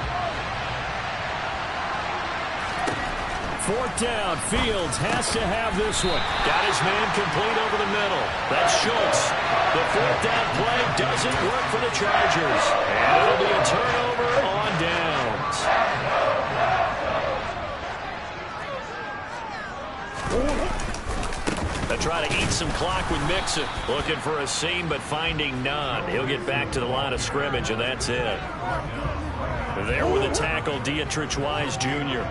Speaker 1: 4th down, Fields has to have this one.
Speaker 2: Got his man complete over the middle. That's Schultz. The 4th down play doesn't work for the Chargers. And it'll be a turnover on downs. They try to eat some clock with Mixon. Looking for a seam, but finding none. He'll get back to the line of scrimmage, and that's it. There with the tackle, Dietrich Wise Jr.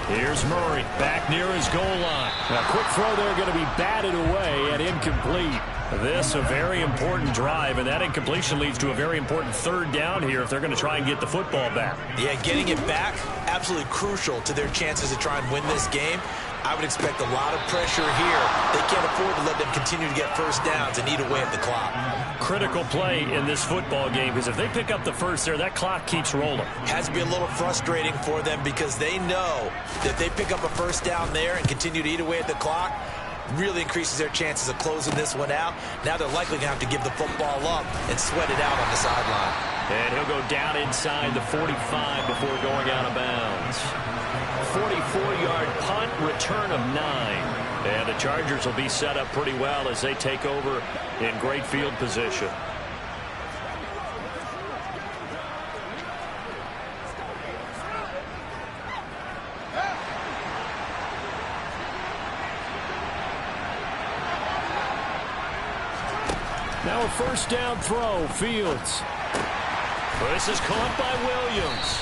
Speaker 2: Here's Murray, back near his goal line.
Speaker 1: A quick throw there going to be batted away and incomplete.
Speaker 2: This a very important drive, and that incompletion leads to a very important 3rd down here if they're going to try and get the football back.
Speaker 3: Yeah, getting it back, absolutely crucial to their chances to try and win this game. I would expect a lot of pressure here. They can't afford to let them continue to get 1st downs and eat away at the clock.
Speaker 2: Critical play in this football game, because if they pick up the first there, that clock keeps rolling.
Speaker 3: Has to be a little frustrating for them because they know that if they pick up a 1st down there and continue to eat away at the clock, really increases their chances of closing this one out. Now they're likely going to have to give the football up and sweat it out on the sideline.
Speaker 2: And he'll go down inside the 45 before going out of bounds. 44-yard punt, return of 9. And the Chargers will be set up pretty well as they take over in great field position.
Speaker 1: Now a 1st down throw, Fields.
Speaker 2: This is caught by Williams.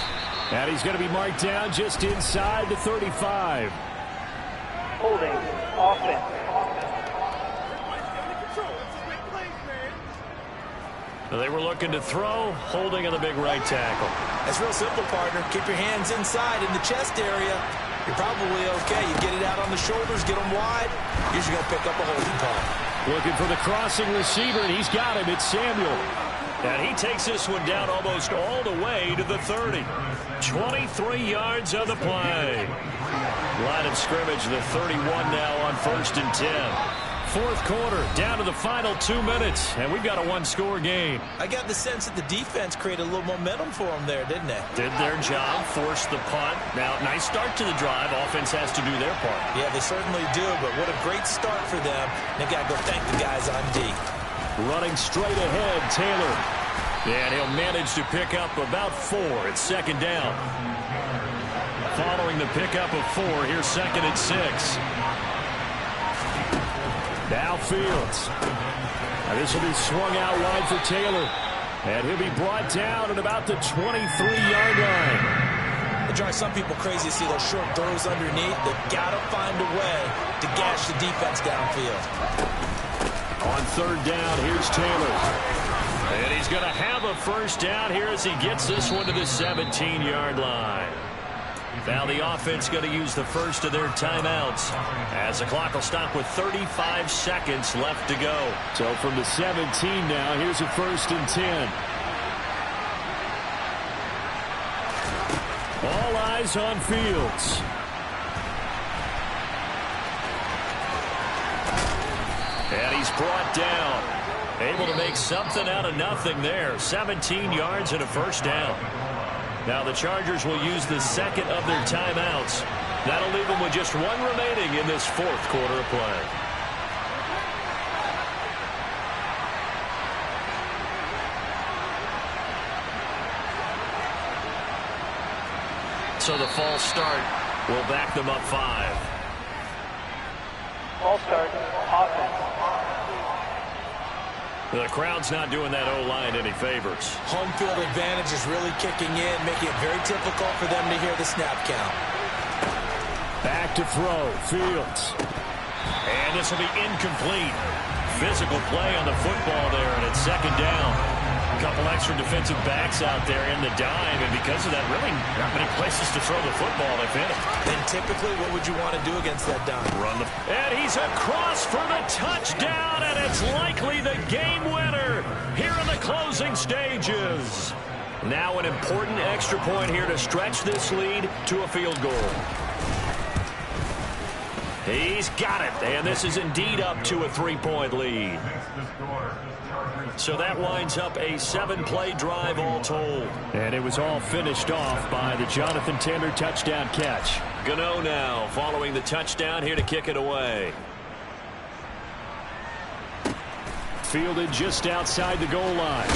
Speaker 1: And he's going to be marked down just inside the 35.
Speaker 4: Holding. Offense.
Speaker 2: They were looking to throw, holding on the big right tackle.
Speaker 3: That's real simple, partner. Keep your hands inside in the chest area. You're probably okay. You get it out on the shoulders, get them wide. Usually going to pick up a holding call.
Speaker 1: Looking for the crossing receiver, and he's got him. It's Samuel.
Speaker 2: And he takes this one down almost all the way to the 30. 23 yards on the play. Line of scrimmage, the 31 now on 1st and 10. 4th quarter, down to the final 2 minutes, and we've got a 1-score game.
Speaker 3: I got the sense that the defense created a little momentum for them there, didn't they?
Speaker 2: Did their job, forced the punt. Now, nice start to the drive. Offense has to do their part.
Speaker 3: Yeah, they certainly do, but what a great start for them. They got to go thank the guys on D.
Speaker 1: Running straight ahead, Taylor.
Speaker 2: And he'll manage to pick up about 4. It's 2nd down.
Speaker 1: following the pickup of 4. Here's 2nd and 6. Now Fields. This will be swung out wide for Taylor. And he'll be brought down at about the 23-yard line.
Speaker 3: It drives some people crazy to see those short throws underneath. They've got to find a way to gash the defense downfield.
Speaker 1: On 3rd down, here's Taylor. And he's going to have a first down here as he gets this one to the 17-yard line. Now the offense going to use the first of their timeouts as the clock will stop with 35 seconds left to go. So from the 17 now, here's a 1st and 10. All eyes on Fields. And he's brought down. Able to make something out of nothing there. 17 yards and a first down. Now the Chargers will use the 2nd of their timeouts. That'll leave them with just 1 remaining in this 4th quarter of play. So the false start will back them up 5.
Speaker 4: False start, offense.
Speaker 1: The crowd's not doing that O-line any favors.
Speaker 3: Home field advantage is really kicking in, making it very difficult for them to hear the snap count.
Speaker 1: Back to throw, Fields. And this will be incomplete. Physical play on the football there, and it's 2nd down. A couple extra defensive backs out there in the dime, and because of that, really not many places to throw the football, if any.
Speaker 3: And typically, what would you want to do against that dime?
Speaker 1: Run the... And he's across for the touchdown, and it's likely the game winner here in the closing stages. Now an important extra point here to stretch this lead to a field goal. He's got it, and this is indeed up to a 3-point lead. So that winds up a 7-play drive all told. And it was all finished off by the Jonathan Taylor touchdown catch. Gano now following the touchdown here to kick it away. Fielded just outside the goal line.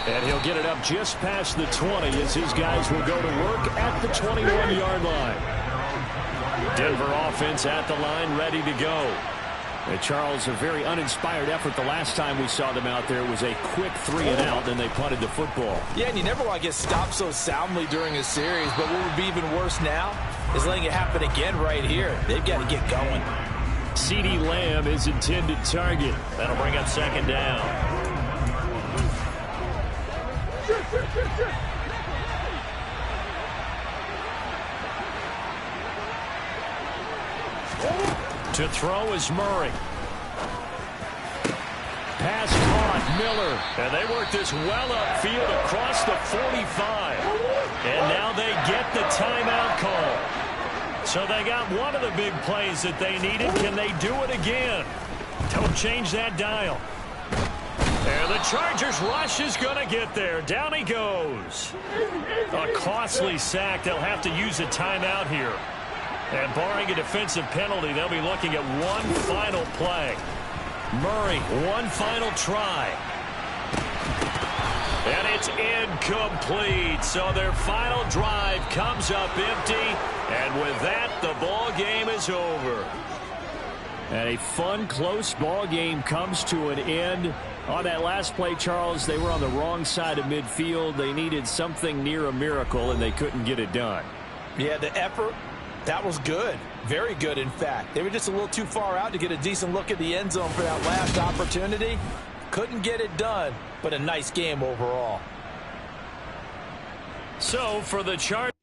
Speaker 1: And he'll get it up just past the 20 as his guys will go to work at the 21-yard line. Denver offense at the line, ready to go. Charles, a very uninspired effort the last time we saw them out there. It was a quick 3-and-out, then they punted the football.
Speaker 3: Yeah, and you never want to get stopped so soundly during a series, but what would be even worse now is letting it happen again right here. They've got to get going.
Speaker 1: CeeDee Lamb is intended target. That'll bring up 2nd down. To throw is Murray. Pass caught, Miller. And they work this well upfield across the 45. And now they get the timeout call. So they got one of the big plays that they needed. Can they do it again? Don't change that dial. And the Chargers rush is going to get there. Down he goes. A costly sack. They'll have to use a timeout here. And barring a defensive penalty, they'll be looking at one final play. Murray, one final try. And it's incomplete. So their final drive comes up empty. And with that, the ball game is over. And a fun, close ball game comes to an end. On that last play, Charles, they were on the wrong side of midfield. They needed something near a miracle, and they couldn't get it done.
Speaker 3: Yeah, the effort, that was good. Very good, in fact. They were just a little too far out to get a decent look at the end zone for that last opportunity. Couldn't get it done, but a nice game overall.
Speaker 1: So for the Chargers.